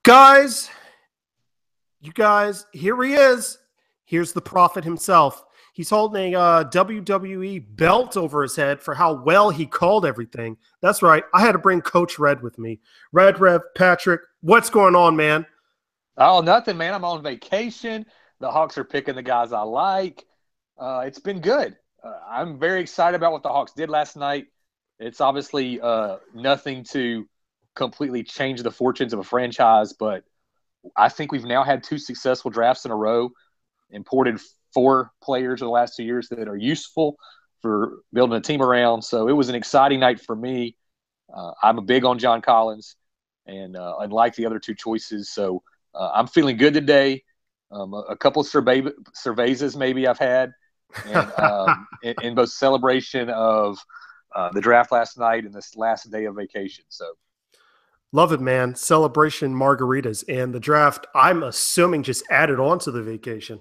Guys, you guys, here he is. Here's the prophet himself. He's holding a WWE belt over his head for how well he called everything. That's right. I had to bring Coach Red with me. Red Rev, Patrick, what's going on, man? Oh, nothing, man. I'm on vacation. The Hawks are picking the guys I like. It's been good. I'm very excited about what the Hawks did last night. It's obviously nothing to completely change the fortunes of a franchise, but I think we've now had two successful drafts in a row, imported four players in the last 2 years that are useful for building a team around. So it was an exciting night for me. I'm a big on John Collins and unlike the other two choices. So I'm feeling good today. A couple of surveys maybe I've had, and in both celebration of the draft last night and this last day of vacation. So Love it, man. Celebration margaritas and the draft, I'm assuming, just added on to the vacation.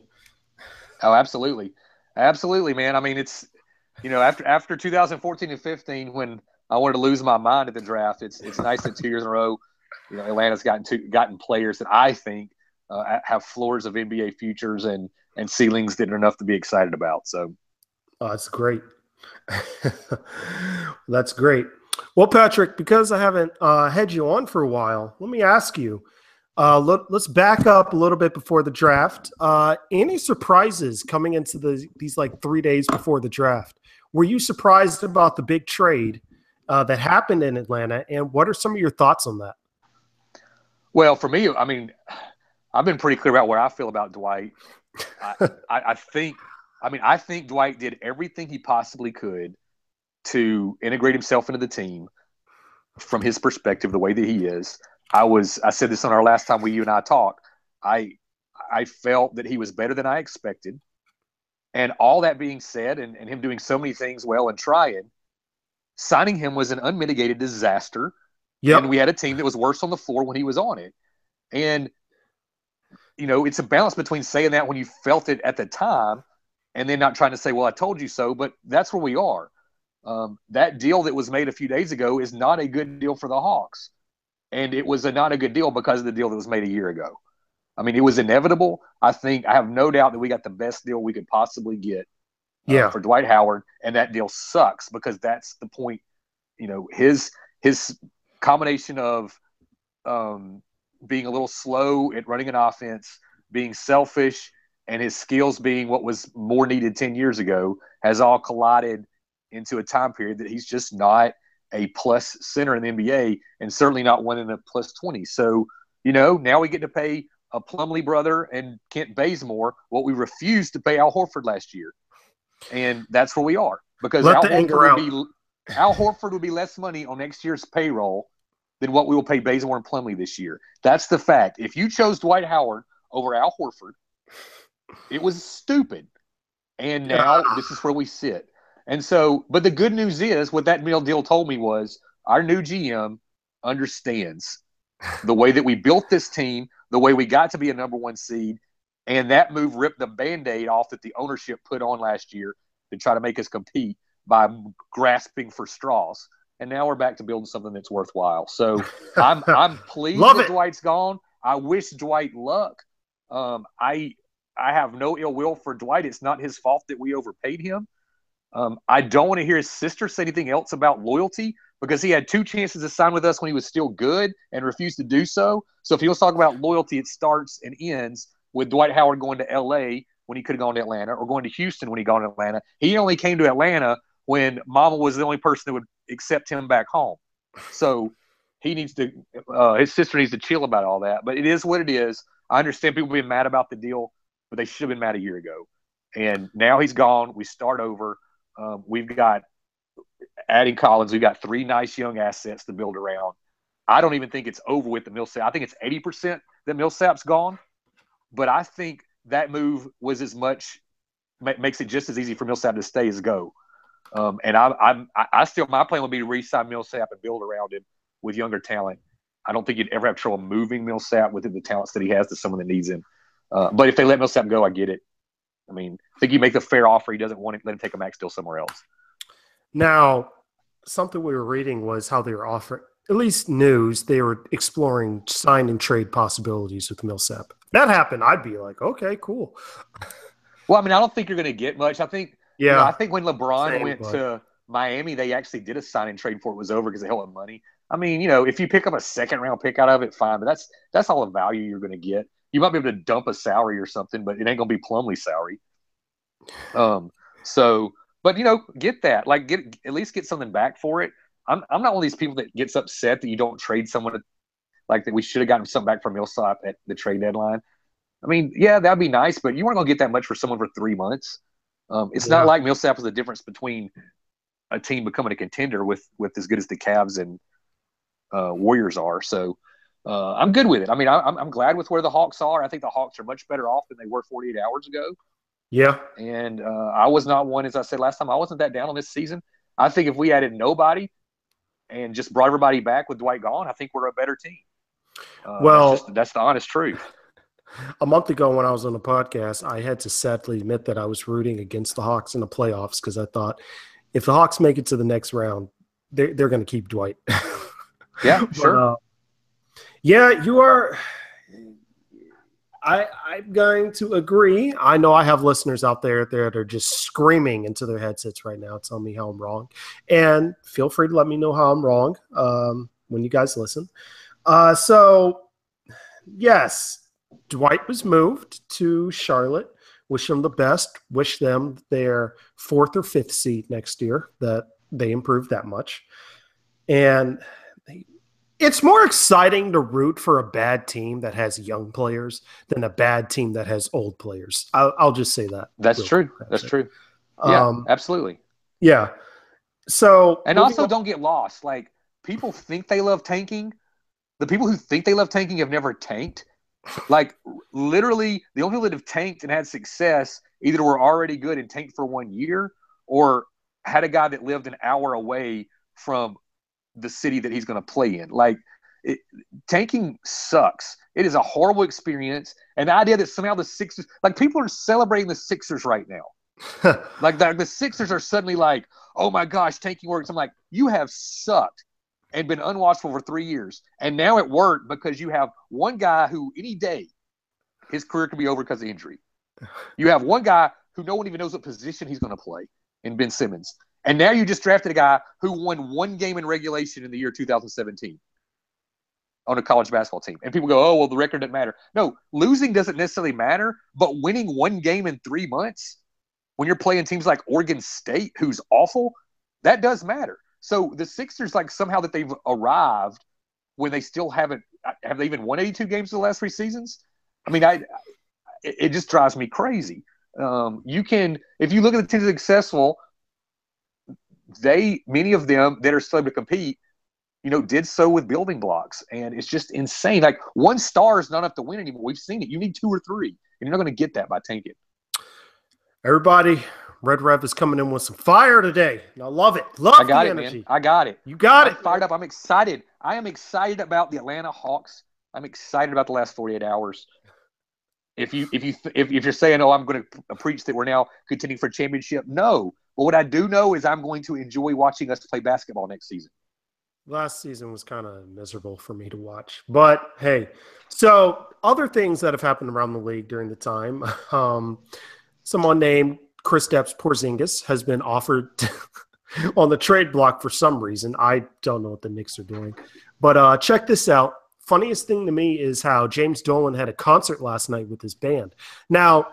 oh, absolutely, absolutely, man. I mean, it's after 2014 and 15 when I wanted to lose my mind at the draft. It's nice that 2 years in a row, Atlanta's gotten players that I think have floors of NBA futures and ceilings that are enough to be excited about. So, oh, that's great. That's great. Well, Patrick, because I haven't had you on for a while, let me ask you. Let's back up a little bit before the draft. Any surprises coming into these like 3 days before the draft? Were you surprised about the big trade that happened in Atlanta, and what are some of your thoughts on that? well, for me, I mean, I've been pretty clear about where I feel about Dwight. I think Dwight did everything he possibly could to integrate himself into the team from his perspective, the way that he is. I said this on our last time you and I talked. I felt that he was better than I expected. And all that being said, and him doing so many things well and trying, signing him was an unmitigated disaster. Yep. And we had a team that was worse on the floor when he was on it. And, it's a balance between saying that when you felt it at the time and then not trying to say, well, I told you so, but that's where we are. That deal that was made a few days ago is not a good deal for the Hawks. And it was not a good deal because of the deal that was made a year ago. I mean, it was inevitable. I have no doubt that we got the best deal we could possibly get for Dwight Howard. And that deal sucks because that's the point. His combination of being a little slow at running an offense, being selfish, and his skills being what was more needed 10 years ago has all collided into a time period that he's just not a plus center in the NBA and certainly not one in a plus 20. So, now we get to pay a Plumlee brother and Kent Bazemore what we refused to pay Al Horford last year. And that's where we are because Al Horford would be less money on next year's payroll than what we will pay Bazemore and Plumlee this year. That's the fact. If you chose Dwight Howard over Al Horford, it was stupid. And now this is where we sit. And so, but the good news is what that deal told me was our new GM understands the way that we built this team, the way we got to be a number one seed, and that move ripped the Band-Aid off that the ownership put on last year to try to make us compete by grasping for straws. And now we're back to building something that's worthwhile. So I'm pleased that Dwight's gone. I wish Dwight luck. I have no ill will for Dwight. It's not his fault that we overpaid him. I don't want to hear his sister say anything else about loyalty because he had two chances to sign with us when he was still good and refused to do so. So if he wants to talk about loyalty, it starts and ends with Dwight Howard going to L.A. when he could have gone to Atlanta or going to Houston when he gone to Atlanta. He only came to Atlanta when Mama was the only person that would accept him back home. So he needs to his sister needs to chill about all that. But it is what it is. I understand people being mad about the deal, but they should have been mad a year ago. And now he's gone. We start over. We've got adding Collins. We've got three nice young assets to build around. I don't even think it's over with the Millsap. I think it's 80% that Millsap's gone. But I think that move was makes it just as easy for Millsap to stay as go. And I still my plan would be to re-sign Millsap and build around him with younger talent. I don't think you'd ever have trouble moving Millsap within the talents that he has to someone that needs him. But if they let Millsap go, I get it. I mean, I think you make the fair offer. He doesn't want it. Let him take a max deal somewhere else. Now, something we were reading was how they were at least news they were exploring sign and trade possibilities with Millsap. If that happened, I'd be like, okay, cool. Well, I mean, I don't think you're going to get much. I think, I Yeah, think when LeBron same, went but to Miami, they actually did a sign and trade before it was over because they held money. I mean, if you pick up a second round pick out of it, fine, but that's all the value you're going to get. You might be able to dump a salary or something, but it ain't going to be Plumlee salary. So, but get that, like, get at least get something back for it. I'm not one of these people that gets upset that you don't trade someone like that. We should have gotten something back from Millsap at the trade deadline. I mean, yeah, that'd be nice, but you weren't going to get that much for someone for 3 months. It's not yeah. like Millsap was the difference between a team becoming a contender with as good as the Cavs and Warriors are. So I'm good with it. I mean, I'm glad with where the Hawks are. I think the Hawks are much better off than they were 48 hours ago. Yeah. And I was not one, as I said last time, I wasn't that down on this season. I think if we added nobody and just brought everybody back with Dwight gone, I think we're a better team. Well, that's the honest truth. a month ago when I was on the podcast, I had to sadly admit that I was rooting against the Hawks in the playoffs because I thought if the Hawks make it to the next round, they're going to keep Dwight. Yeah, sure. Yeah, you are. I'm going to agree. I know I have listeners out there that are just screaming into their headsets right now, telling me how I'm wrong. And feel free to let me know how I'm wrong when you guys listen. So, yes, Dwight was moved to Charlotte. Wish them the best. Wish them their 4th or 5th seed next year, that they improved that much. And it's more exciting to root for a bad team that has young players than a bad team that has old players. I'll just say that. That's true. That's true. Yeah, absolutely. Yeah. So, and also don't get lost. Like, people think they love tanking. The people who think they love tanking have never tanked. Like, literally, the only people that have tanked and had success either were already good and tanked for 1 year or had a guy that lived an hour away from the city that he's going to play in. Like, tanking sucks. It is a horrible experience. And the idea that somehow the Sixers, like, people are celebrating the Sixers right now. Like, the Sixers are suddenly like, oh my gosh, tanking works. I'm like, you have sucked and been unwatchable for 3 years. And now it worked because you have one guy who any day his career could be over because of injury. You have one guy who no one even knows what position he's going to play in Ben Simmons. And now you just drafted a guy who won 1 game in regulation in the year 2017 on a college basketball team. And people go, oh, well, the record doesn't matter. No, losing doesn't necessarily matter, but winning 1 game in 3 months when you're playing teams like Oregon State, who's awful, that does matter. So the Sixers, like, somehow that they've arrived when they still haven't – have they even won 82 games in the last 3 seasons? I mean, it just drives me crazy. You can – if you look at the teams that are successful – many of them that are still able to compete, did so with building blocks. And it's just insane. Like, 1 star is not enough to win anymore. We've seen it. You need 2 or 3, and you're not going to get that by tanking. Everybody, Red Rev is coming in with some fire today. And I love it. Love the energy. Man. I got it. You got it. I'm fired up. I'm excited. I am excited about the Atlanta Hawks. I'm excited about the last 48 hours. If you're saying, oh, I'm going to preach that we're now contending for a championship, no. But what I do know is I'm going to enjoy watching us play basketball next season. Last season was kind of miserable for me to watch. But, hey, so other things that have happened around the league during the time, someone named Kristaps Porzingis has been offered on the trade block for some reason. I don't know what the Knicks are doing. But check this out. Funniest thing to me is how James Dolan had a concert last night with his band. Now,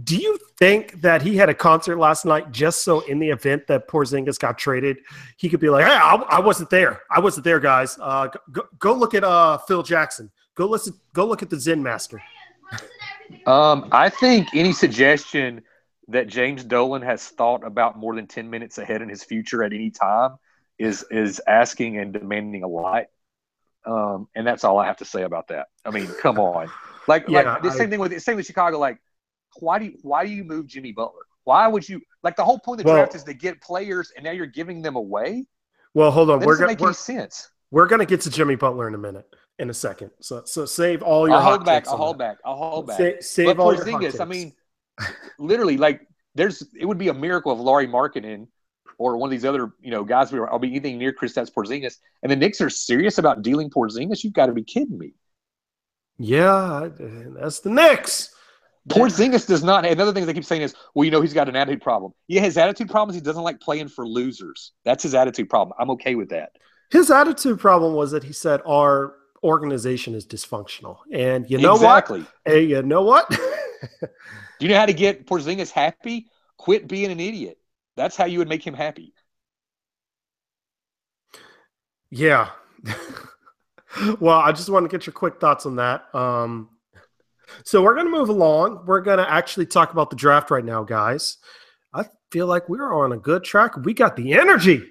do you think that he had a concert last night just so in the event that Porzingis got traded, he could be like, hey, I wasn't there. I wasn't there, guys. Go look at Phil Jackson. Go look at the Zen Master. I think any suggestion that James Dolan has thought about more than 10 minutes ahead in his future at any time is asking and demanding a lot. And that's all I have to say about that. I mean, come on. Same thing with Chicago. Like, why do you move Jimmy Butler? Why would you – like, the whole point of the draft is to get players, and now you're giving them away? Well, hold on. That doesn't make any sense. We're going to get to Jimmy Butler in a second. So save all your hot takes. I'll hold back. Save all your hot takes. I mean, literally, like, it would be a miracle if Lauri Markkanen or one of these other, guys who are, I'll be anything near Kristaps Porzingis, and the Knicks are serious about dealing Porzingis, you've got to be kidding me. Yeah, that's the Knicks. Porzingis does not. Another thing they keep saying is, well, he's got an attitude problem. Yeah, his attitude problem is he doesn't like playing for losers. That's his attitude problem. I'm okay with that. His attitude problem was that he said our organization is dysfunctional, and you know exactly. what? Hey, you know what? Do you know how to get Porzingis happy? Quit being an idiot. That's how you would make him happy. Yeah. Well, I just want to get your quick thoughts on that. So we're going to move along. We're going to actually talk about the draft right now, guys. I feel like we're on a good track. We got the energy.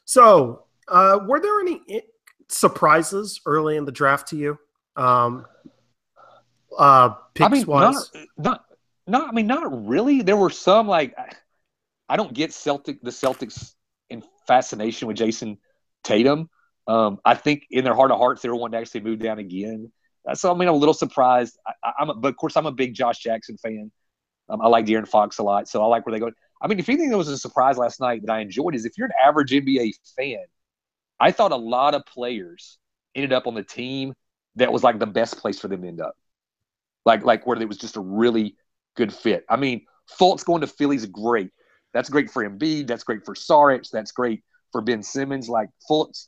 So were there any surprises early in the draft to you? Picks wise? Not really. There were some, like, I don't get the Celtics in fascination with Jason Tatum. I think in their heart of hearts, they were wanting to actually move down again. So, I'm a little surprised. But of course, I'm a big Josh Jackson fan. I like De'Aaron Fox a lot, so I like where they go. If anything that was a surprise last night that I enjoyed is if you're an average NBA fan, I thought a lot of players ended up on the team that was like the best place for them to end up. Like where it was just a really good fit. Fultz going to Philly is great. That's great for Embiid. That's great for Saric. That's great for Ben Simmons. Like Fultz,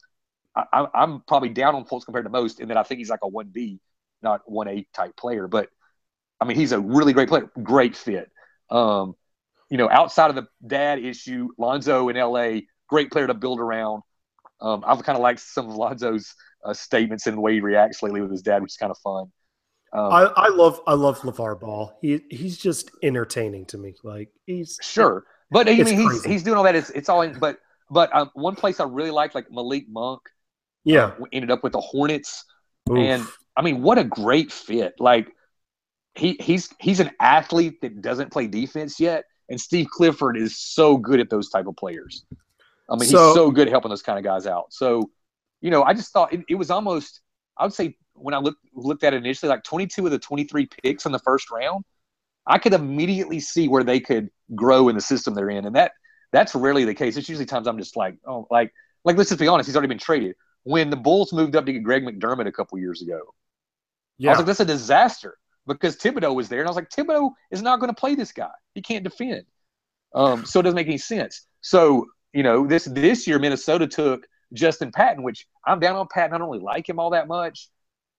I'm probably down on Fultz compared to most in that I think he's like a 1B, not 1A type player. But, he's a really great player. Great fit. Outside of the dad issue, Lonzo in L.A., great player to build around. I've kind of liked some of Lonzo's statements and the way he reacts lately with his dad, which is kind of fun. I love LeVar Ball. He's just entertaining to me. Like he's sure, but he's doing all that. It's all in. But one place I really liked, like Malik Monk. Yeah, ended up with the Hornets, Oof. and what a great fit. Like he's an athlete that doesn't play defense yet, and Steve Clifford is so good at those type of players. He's so good at helping those kind of guys out. So, I just thought it was almost, I would say when I looked at it initially, like 22 of the 23 picks in the first round, I could immediately see where they could grow in the system they're in. And that's rarely the case. It's usually times I'm just like, oh, like let's just be honest, he's already been traded. When the Bulls moved up to get Greg McDermott a couple years ago, I was like, that's a disaster because Thibodeau was there. And I was like, Thibodeau is not going to play this guy. He can't defend. So it doesn't make any sense. So, this year Minnesota took Justin Patton, which I'm down on Patton. I don't really like him all that much.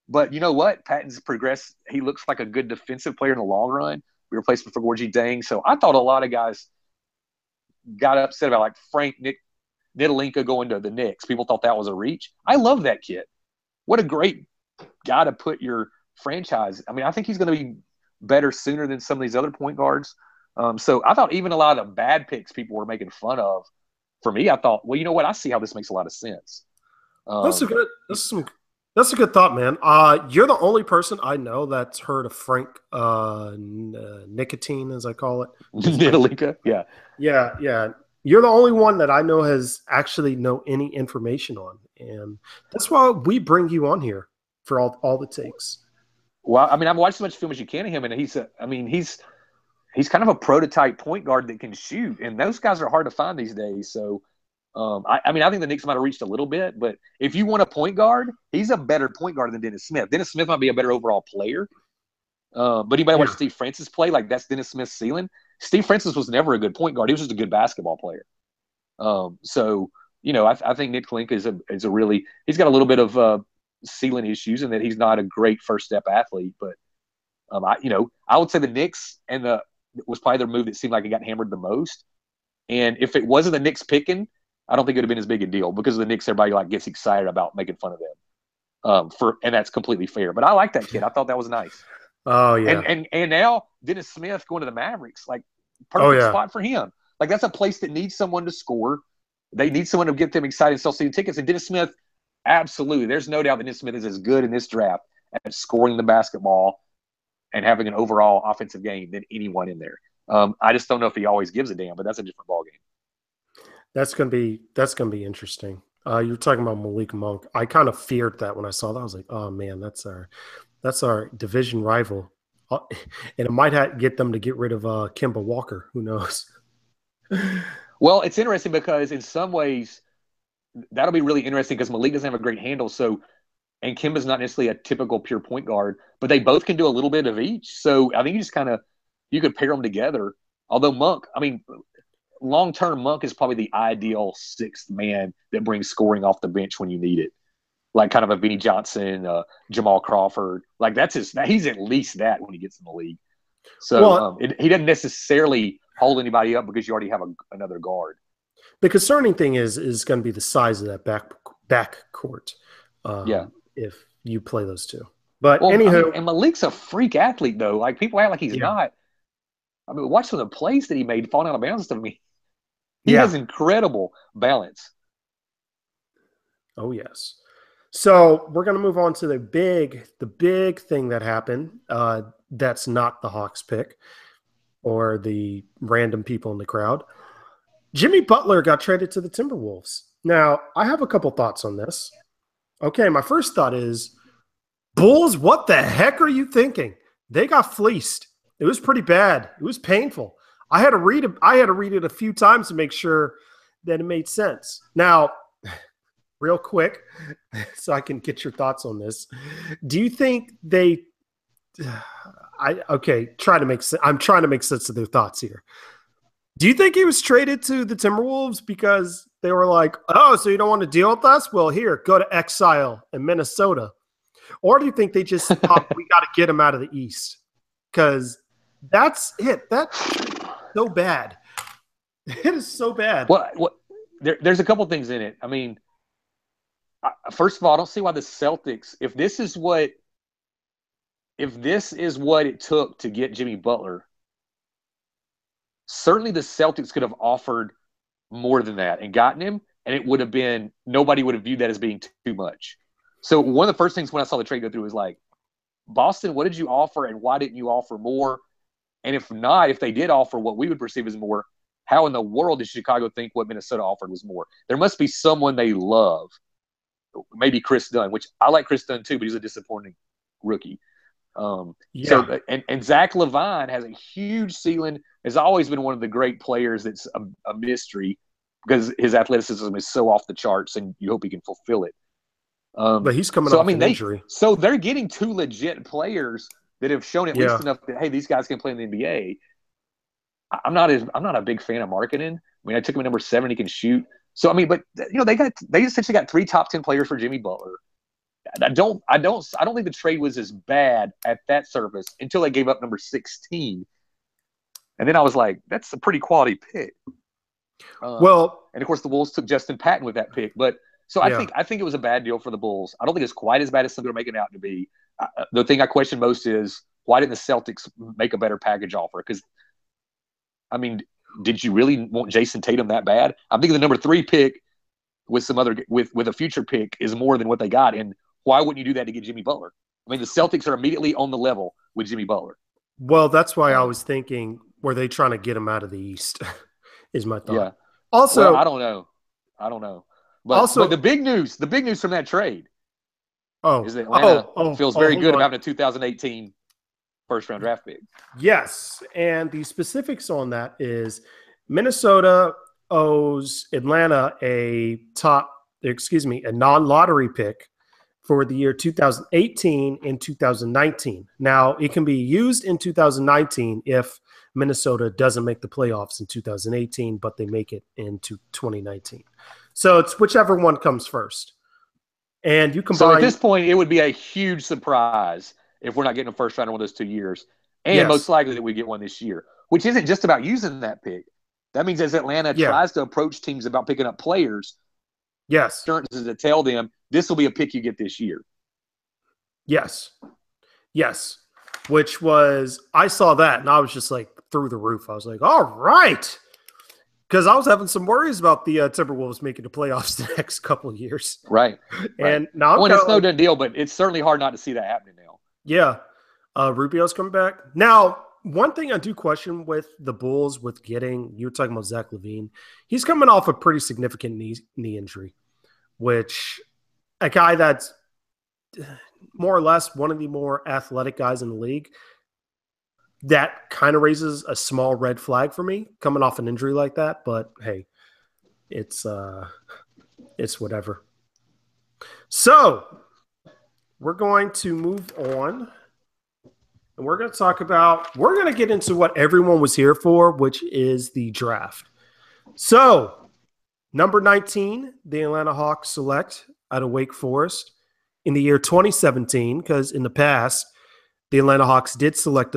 But you know what? Patton's progressed. He looks like a good defensive player in the long run. We replaced him for Gorgie Dang. So I thought a lot of guys got upset about like Frank Nidalinka going to the Knicks. People thought that was a reach. I love that kid. What a great guy to put your franchise. I think he's going to be better sooner than some of these other point guards. So I thought even a lot of the bad picks people were making fun of, for me, I thought, well, you know what? I see how this makes a lot of sense. That's a good thought, man. You're the only person I know that's heard of Frank Nicotine, as I call it. Nidalinka, yeah. Yeah. You're the only one that I know has actually know any information on. And that's why we bring you on here for all the takes. Well, I've watched as much film as you can of him, and he's kind of a prototype point guard that can shoot, and those guys are hard to find these days. So, I think the Knicks might have reached a little bit, but if you want a point guard, he's a better point guard than Dennis Smith. Dennis Smith might be a better overall player, but anybody watch Steve Francis play? Like that's Dennis Smith's ceiling. Steve Francis was never a good point guard; he was just a good basketball player. So I think Nick Kalinka is a really he's got a little bit of ceiling issues, and that he's not a great first step athlete, but. I would say the Knicks was probably their move that seemed like it got hammered the most. And if it wasn't the Knicks picking, I don't think it would have been as big a deal because of the Knicks, everybody like gets excited about making fun of them. And that's completely fair. But I like that kid. I thought that was nice. Oh yeah. And now Dennis Smith going to the Mavericks, like perfect spot for him. Like that's a place that needs someone to score. They need someone to get them excited and sell season tickets. And Dennis Smith, absolutely. There's no doubt that Dennis Smith is as good in this draft at scoring the basketball and having an overall offensive game than anyone in there. I just don't know if he always gives a damn, but that's a different ballgame. That's gonna be interesting. You're talking about Malik Monk. I kind of feared that when I saw that. I was like, oh man, that's our division rival, and it might get them to get rid of Kemba Walker. Who knows? Well, it's interesting because in some ways that'll be really interesting because Malik doesn't have a great handle. So, and Kemba's not necessarily a typical pure point guard, but they both can do a little bit of each. So I think you could pair them together. Although Monk, I mean, long term, Monk is probably the ideal sixth man that brings scoring off the bench when you need it. Like kind of a Vinnie Johnson, Jamal Crawford. Like he's at least that when he gets in the league. So he doesn't necessarily hold anybody up because you already have another guard. The concerning thing is going to be the size of that back court. If you play those two. But anywho, and Malik's a freak athlete though. Like people act like he's not. I mean, watch some of the plays that he made falling out of bounds to me. He has incredible balance. Oh yes. So we're going to move on to the big thing that happened. That's not the Hawks pick or the random people in the crowd. Jimmy Butler got traded to the Timberwolves. Now, I have a couple thoughts on this. Okay, my first thought is, Bulls, what the heck are you thinking? They got fleeced. It was pretty bad. It was painful. I had to read it a few times to make sure that it made sense. Now, real quick, so I can get your thoughts on this. Do you think they I'm trying to make sense of their thoughts here. Do you think he was traded to the Timberwolves because they were like, oh, so you don't want to deal with us? Well, here, go to exile in Minnesota. Or do you think they just thought we got to get him out of the East? Because that's it. That's so bad. It is so bad. Well, there's a couple things in it. I mean, first of all, I don't see why the Celtics, if this is what it took to get Jimmy Butler, certainly the Celtics could have offered more than that and gotten him, and it would have been – nobody would have viewed that as being too much. So one of the first things when I saw the trade go through was like, Boston, what did you offer and why didn't you offer more? And if not, if they did offer what we would perceive as more, how in the world did Chicago think what Minnesota offered was more? There must be someone they love. Maybe Chris Dunn, which I like Chris Dunn too, but he's a disappointing rookie. So and Zach LaVine has a huge ceiling, has always been one of the great players that's a mystery because his athleticism is so off the charts and you hope he can fulfill it. But he's coming off an injury. So they're getting two legit players that have shown at least enough that, hey, these guys can play in the NBA. I'm not a big fan of marketing. I mean, I took him at number 7. He can shoot. So, I mean, but they essentially got 3 top 10 players for Jimmy Butler. I don't think the trade was as bad at that surface until they gave up number 16. And then I was like, that's a pretty quality pick. And of course the Wolves took Justin Patton with that pick. But so I think it was a bad deal for the Bulls. I don't think it's quite as bad as some people are making it out to be. The thing I question most is why didn't the Celtics make a better package offer? Because, I mean, did you really want Jason Tatum that bad? I'm thinking the number 3 pick with some other with a future pick is more than what they got. And why wouldn't you do that to get Jimmy Butler? I mean, the Celtics are immediately on the level with Jimmy Butler. Well, that's why I was thinking, were they trying to get him out of the East? Is my thought. Yeah. Also, I don't know. But the big news from that trade is that Atlanta feels very good about having a 2018 first-round draft pick. Yes, and the specifics on that is Minnesota owes Atlanta a non-lottery pick for the year 2018 and 2019. Now, it can be used in 2019 if Minnesota doesn't make the playoffs in 2018, but they make it into 2019. So it's whichever one comes first. And you combine. So at this point, it would be a huge surprise if we're not getting a first round in one of those 2 years. And most likely that we get one this year, which isn't just about using that pick. That means as Atlanta tries to approach teams about picking up players, assurances to tell them this will be a pick you get this year. Yes. Which was, I saw that and I was just like through the roof. I was like, all right. Because I was having some worries about the Timberwolves making the playoffs the next couple of years. Right. And now it's no done deal, but it's certainly hard not to see that happening now. Yeah. Rubio's coming back. Now, one thing I do question with the Bulls with getting, you were talking about Zach LaVine, he's coming off a pretty significant knee injury, which a guy that's more or less one of the more athletic guys in the league, that kind of raises a small red flag for me coming off an injury like that. But hey, it's it's whatever. So we're going to move on, and we're going to we're going to get into what everyone was here for, which is the draft. So number 19, the Atlanta Hawks select out of Wake Forest in the year 2017, because in the past, the Atlanta Hawks did select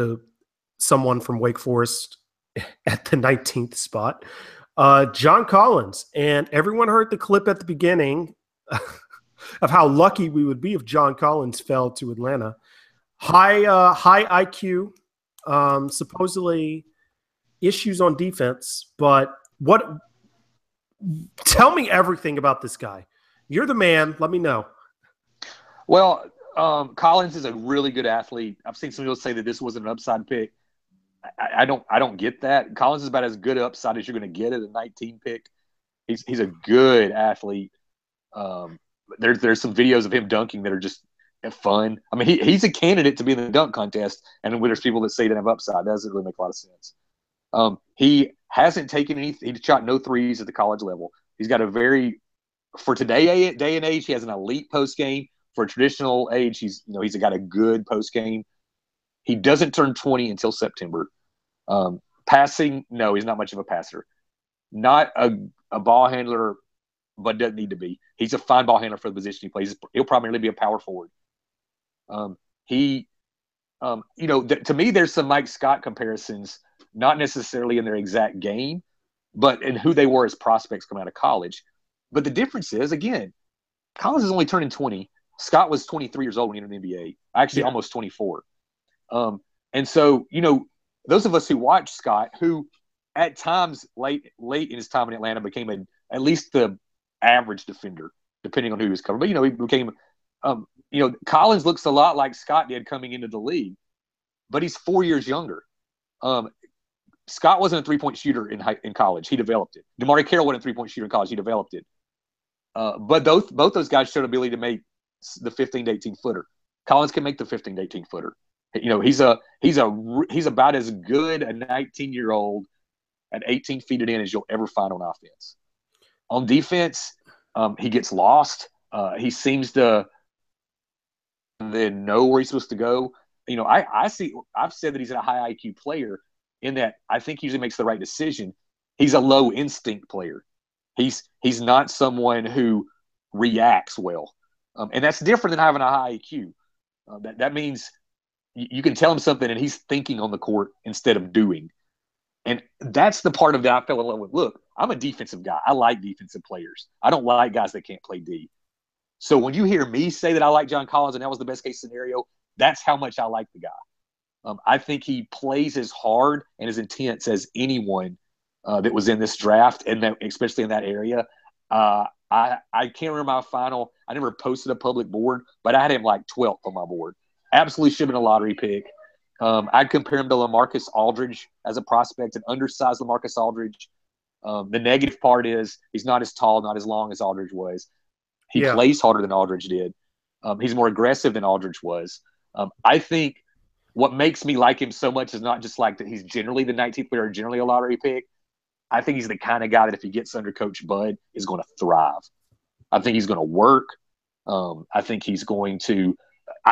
someone from Wake Forest at the 19th spot, John Collins. And everyone heard the clip at the beginning of how lucky we would be if John Collins fell to Atlanta. High IQ, supposedly issues on defense, but tell me everything about this guy. You're the man. Let me know. Well, Collins is a really good athlete. I've seen some people say that this wasn't an upside pick. I don't get that. Collins is about as good upside as you're going to get at a 19 pick. He's a good athlete. There's some videos of him dunking that are just fun. I mean, he's a candidate to be in the dunk contest, and there's people that say he doesn't have upside. That doesn't really make a lot of sense. He hasn't taken any. He shot no threes at the college level. He's got for today day and age, he has an elite post game. For a traditional age, he's got a good post game. He doesn't turn 20 until September. Passing, no, he's not much of a passer. Not a ball handler, but doesn't need to be. He's a fine ball handler for the position he plays. He'll primarily be a power forward. To me, there's some Mike Scott comparisons, not necessarily in their exact game, but in who they were as prospects coming out of college. But the difference is, again, Collins is only turning 20. Scott was 23 years old when he entered the NBA. Actually, almost 24. And so, those of us who watched Scott, who at times late in his time in Atlanta became at least the average defender, depending on who he was covering. But, he became Collins looks a lot like Scott did coming into the league, but he's 4 years younger. Scott wasn't a three-point shooter in college. He developed it. DeMarre Carroll wasn't a three-point shooter in college. He developed it. But both those guys showed ability to make the 15 to 18 footer. Collins can make the 15 to 18 footer. He's about as good a 19-year-old at 18 feet it in as you'll ever find on offense. On defense, he gets lost. He seems to then know where he's supposed to go. I've said that he's a high IQ player in that I think he usually makes the right decision. He's a low instinct player. He's not someone who reacts well. And that's different than having a high IQ. That means you can tell him something and he's thinking on the court instead of doing. And that's the part of that I fell in love with. Look, I'm a defensive guy. I like defensive players. I don't like guys that can't play D. So when you hear me say that I like John Collins and that was the best case scenario, that's how much I like the guy. I think he plays as hard and as intense as anyone that was in this draft, and especially in that area. I can't remember my final. I never posted a public board, but I had him like 12th on my board. Absolutely should have been a lottery pick. I'd compare him to LaMarcus Aldridge as a prospect, an undersized LaMarcus Aldridge. The negative part is he's not as tall, not as long as Aldridge was. He plays harder than Aldridge did. He's more aggressive than Aldridge was. I think what makes me like him so much is not just like that he's generally the 19th player, generally a lottery pick. I think he's the kind of guy that if he gets under Coach Bud is going to thrive. I think he's going to work. I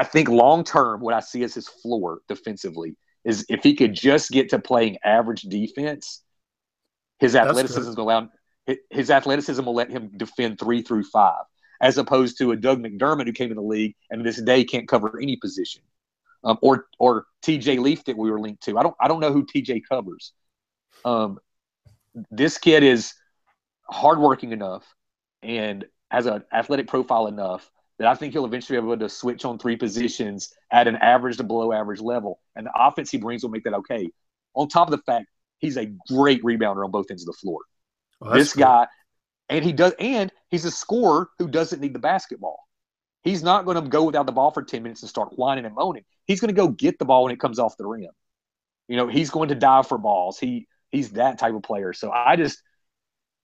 think long-term what I see as his floor defensively is if he could just get to playing average defense, his athleticism will let him defend 3 through 5, as opposed to a Doug McDermott who came in the league and to this day can't cover any position. Or TJ Leaf that we were linked to. I don't know who TJ covers. This kid is hardworking enough and has an athletic profile enough that I think he'll eventually be able to switch on 3 positions at an average to below average level. And the offense he brings will make that okay. On top of the fact, he's a great rebounder on both ends of the floor. This guy, and he's a scorer who doesn't need the basketball. He's not going to go without the ball for 10 minutes and start whining and moaning. He's going to go get the ball when it comes off the rim. He's going to dive for balls. He's that type of player. So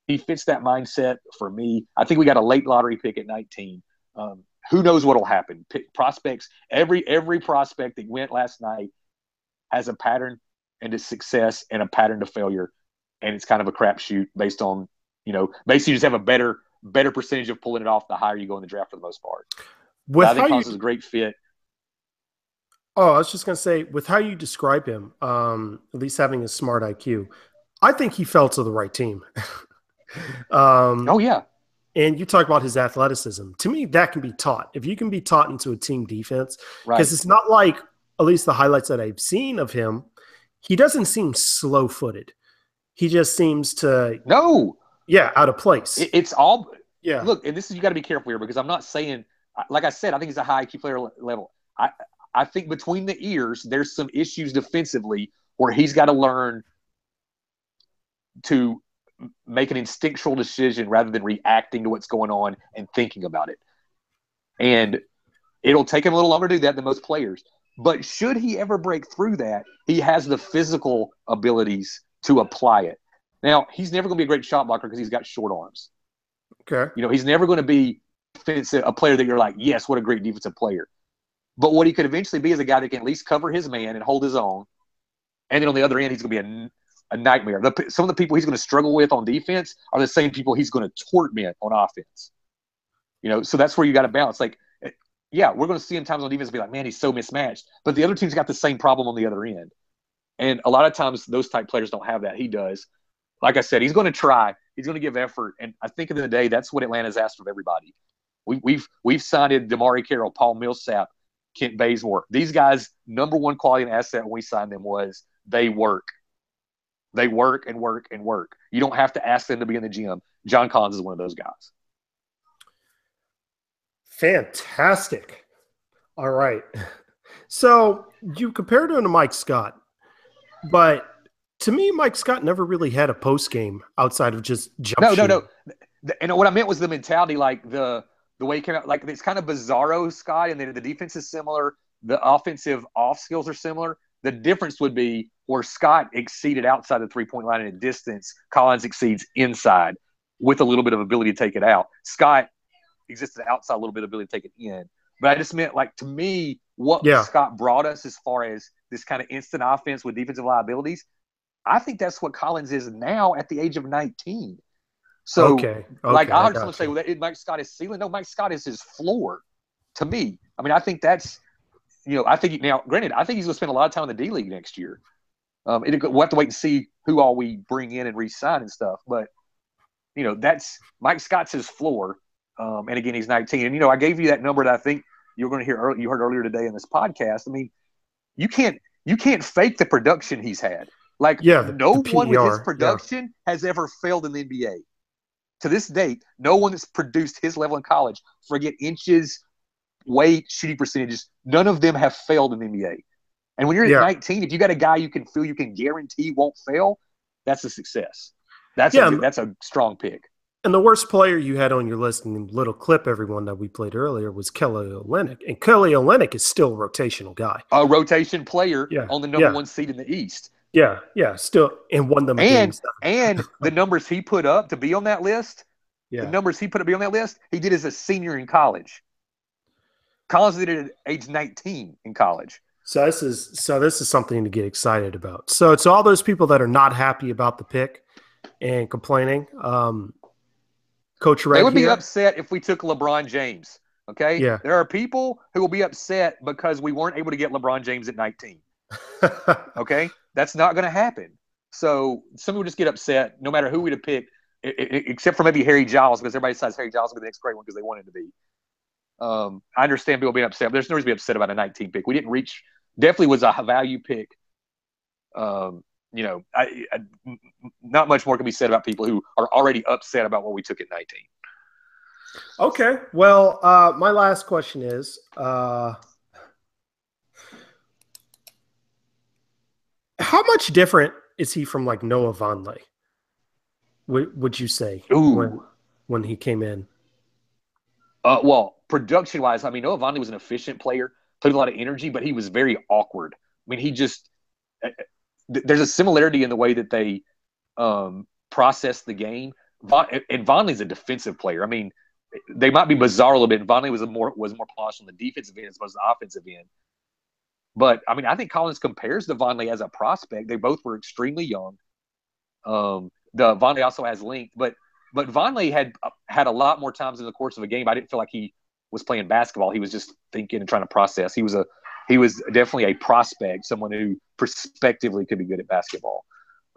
he fits that mindset for me. I think we got a late lottery pick at 19. Who knows what will happen? Prospects, every prospect that went last night has a pattern and to success and a pattern to failure, and it's kind of a crapshoot based on Basically you just have a better percentage of pulling it off the higher you go in the draft for the most part. But With I think how you, Collins is a great fit. oh, I was just gonna say, with how you describe him, at least having a smart IQ, I think he fell to the right team. um, Oh yeah, and you talk about his athleticism. To me, that can be taught. If you can be taught into a team defense, because right. it's not like, at least the highlights that I've seen of him, he doesn't seem slow-footed. He just seems to, No, yeah, out of place. it's all Yeah. look, and this is you got to be careful here because I'm not saying, like I said, I think he's a high IQ player level. I think between the ears, there's some issues defensively where he's got to learn to make an instinctual decision rather than reacting to what's going on and thinking about it. And it'll take him a little longer to do that than most players. But should he ever break through that, he has the physical abilities to apply it. Now, he's never going to be a great shot blocker because he's got short arms. Okay. He's never going to be a player that you're like, yes, what a great defensive player. But what he could eventually be is a guy that can at least cover his man and hold his own. And then on the other end, he's going to be a nightmare. Some of the people he's going to struggle with on defense are the same people he's going to torment on offense. So that's where you got to balance. Like, yeah, we're going to see him times on defense be like, man, he's so mismatched. But the other team's got the same problem on the other end. And a lot of times those type players don't have that. He does. Like I said, he's going to try. He's going to give effort. And I think at the end of the day, that's what Atlanta's asked of everybody. We've signed Damari Carroll, Paul Millsap, Kent Bazemore. These guys' number one quality and asset when we signed them was they work. They work and work and work. You don't have to ask them to be in the gym. John Collins is one of those guys. Fantastic. All right. So you compared him to Mike Scott, but to me, Mike Scott never really had a post game outside of just jump shooting. No. And what I meant was the mentality, like the way he came out, like it's kind of bizarro, Scott, and then the defense is similar. The offensive off skills are similar. The difference would be where Scott exceeded outside the three-point line in a distance, Collins exceeds inside with a little bit of ability to take it out. Scott existed outside, a little bit of ability to take it in. But I just meant, like, to me, what Scott brought us as far as this kind of instant offense with defensive liabilities, I think that's what Collins is now at the age of 19. So, like, I heard someone say, well, Mike Scott is ceiling. No, Mike Scott is his floor to me. I mean, I think that's, I think now, granted, I think he's going to spend a lot of time in the D League next year. We'll have to wait and see who all we bring in and re-sign and stuff. But, that's Mike Scott's his floor. And again, he's 19. And, I gave you that number that I think you're going to hear. You heard earlier today in this podcast. I mean, you can't fake the production he's had. Like, no one with his production has ever failed in the NBA. To this date, no one that's produced his level in college, forget inches, weight, shooting percentages, none of them have failed in the NBA. And when you're at 19, if you got a guy you can feel you can guarantee won't fail, that's a success. That's a strong pick. And the worst player you had on your list in the little clip, everyone that we played earlier, was Kelly Olynyk. And Kelly Olynyk is still a rotational guy. A rotation player on the number one seed in the East. Yeah, still, and won them games. And the numbers he put up to be on that list, he did as a senior in college. Collins did it at age 19 in college. So this is something to get excited about. So to all those people that are not happy about the pick and complaining, Coach Red, they would be upset if we took LeBron James. Okay, there are people who will be upset because we weren't able to get LeBron James at 19. Okay, that's not going to happen. So some people just get upset no matter who we'd have picked, except for maybe Harry Giles, because everybody decides Harry Giles will be the next great one because they want him to be. I understand people being upset, but there's no reason to be upset about a 19 pick. We didn't reach. Definitely was a value pick. Not much more can be said about people who are already upset about what we took at 19. Okay. Well, my last question is, how much different is he from like Noah Vonleh? Would you say when he came in? Well, production-wise, I mean, Noah Vonleh was an efficient player, played a lot of energy, but he was very awkward. I mean, he just there's a similarity in the way that they process the game. And Vonleh's a defensive player. I mean, they might be bizarre a little bit. And Vonleh was more polished on the defensive end as opposed to the offensive end. But I mean, I think Collins compares to Vonleh as a prospect. They both were extremely young. The Vonleh also has length, but But Vonleh had a lot more times in the course of a game. I didn't feel like he was playing basketball. He was just thinking and trying to process. He was definitely a prospect, someone who prospectively could be good at basketball.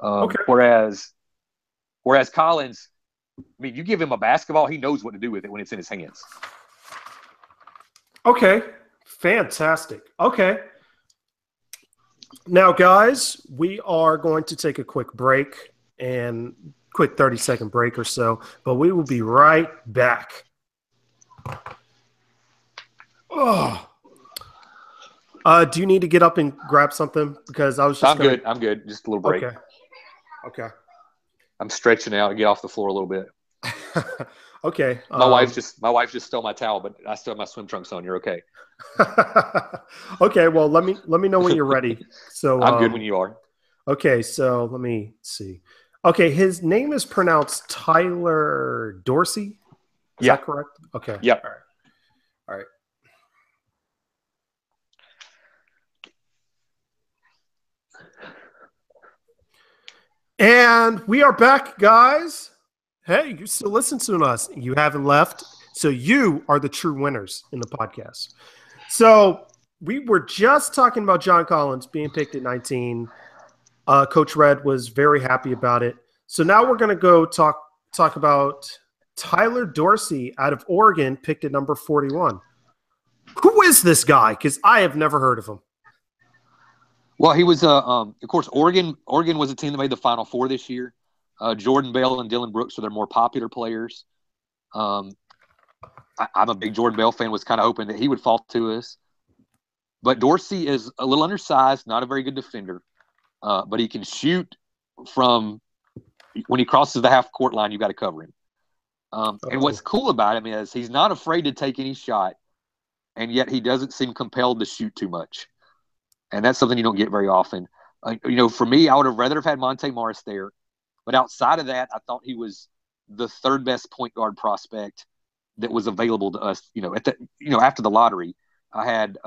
Okay. Whereas Collins, I mean, you give him a basketball, he knows what to do with it when it's in his hands. Okay. Fantastic. Okay. Now, guys, we are going to take a quick break and quick 30-second break or so, but we will be right back. Oh. Do you need to get up and grab something? Because I was just good. I'm good. Just a little break. Okay. I'm stretching out and get off the floor a little bit. Okay. My wife just stole my towel, but I still have my swim trunks on. You're okay. Okay. Well, let me know when you're ready. So I'm good when you are. Okay. So let me see. Okay. His name is pronounced Tyler Dorsey. Is that correct? Okay. Yep. All right. And we are back, guys. Hey, you still listen to us. You haven't left. So you are the true winners in the podcast. So we were just talking about John Collins being picked at 19. Coach Red was very happy about it. So now we're going to go talk about Tyler Dorsey out of Oregon, picked at number 41. Who is this guy? Because I have never heard of him. Well, he was, of course, Oregon was a team that made the Final Four this year. Jordan Bell and Dylan Brooks are their more popular players. I'm a big Jordan Bell fan, was kind of hoping that he would fall to us. But Dorsey is a little undersized, not a very good defender. But he can shoot from when he crosses the half-court line, you've got to cover him. And what's cool about him is he's not afraid to take any shot, and yet he doesn't seem compelled to shoot too much. And that's something you don't get very often. For me, I would have rather have had Monte Morris there. But outside of that, I thought he was the third best point guard prospect that was available to us. After the lottery, I had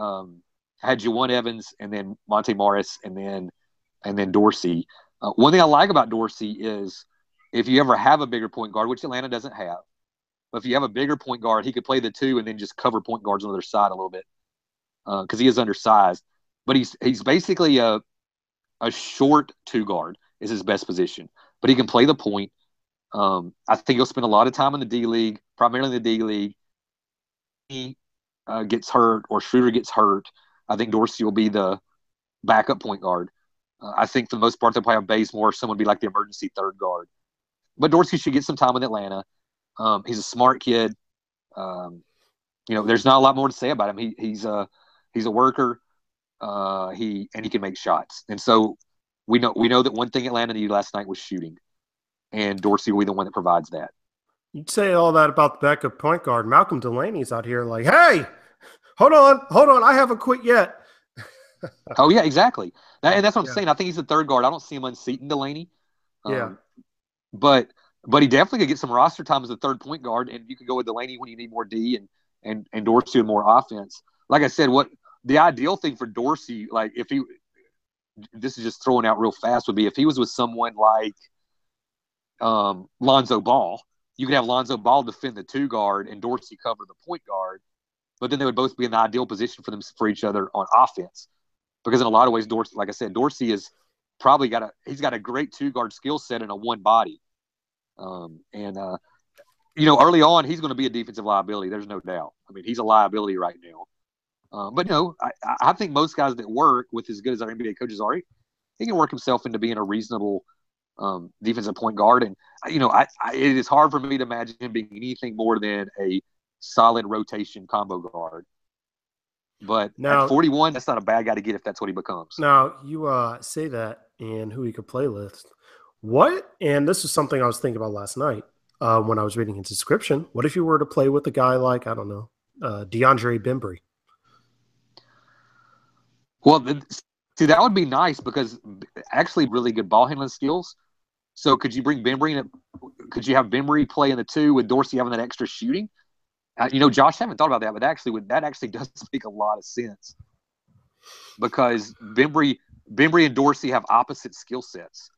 Juwan Evans and then Monte Morris and then Dorsey. One thing I like about Dorsey is if you ever have a bigger point guard, which Atlanta doesn't have, but if you have a bigger point guard, he could play the two and then just cover point guards on the other side a little bit because he is undersized. But he's basically a short two guard is his best position. But he can play the point. I think he'll spend a lot of time in the D League, primarily in the D League. He gets hurt or Schroeder gets hurt. I think Dorsey will be the backup point guard. I think for the most part they'll probably have Bazemore, someone be like the emergency third guard. But Dorsey should get some time in Atlanta. He's a smart kid. There's not a lot more to say about him. He's a worker. He can make shots, and so we know that one thing Atlanta needed last night was shooting, and Dorsey will be the one that provides that. You'd say all that about the backup point guard. Malcolm Delaney's out here like, hey, hold on, I haven't quit yet. Oh yeah, exactly. And that's what I'm saying. I think he's the third guard. I don't see him unseating Delaney. But he definitely could get some roster time as the third point guard, and you could go with Delaney when you need more D and Dorsey with more offense. Like I said, what the ideal thing for Dorsey, like if he, this is just throwing out real fast, would be if he was with someone like Lonzo Ball. You could have Lonzo Ball defend the two guard and Dorsey cover the point guard, but then they would both be in the ideal position for each other on offense. Because in a lot of ways, Dorsey, like I said, Dorsey is probably he's got a great two guard skill set and a one body. Early on, he's going to be a defensive liability. There's no doubt. I mean, he's a liability right now. But I think most guys that work with as good as our NBA coaches are, he can work himself into being a reasonable defensive point guard. And, it is hard for me to imagine him being anything more than a solid rotation combo guard. But now, at 41, that's not a bad guy to get if that's what he becomes. Now, you say that and who he could play with. What? And this is something I was thinking about last night when I was reading his description. What if you were to play with a guy like, I don't know, DeAndre Bembry? Well, see, that would be nice because actually really good ball handling skills. So could you bring Bembry in? Could you have Bembry play in the two with Dorsey having that extra shooting? Josh, I haven't thought about that, but that actually does make a lot of sense because Bembry and Dorsey have opposite skill sets.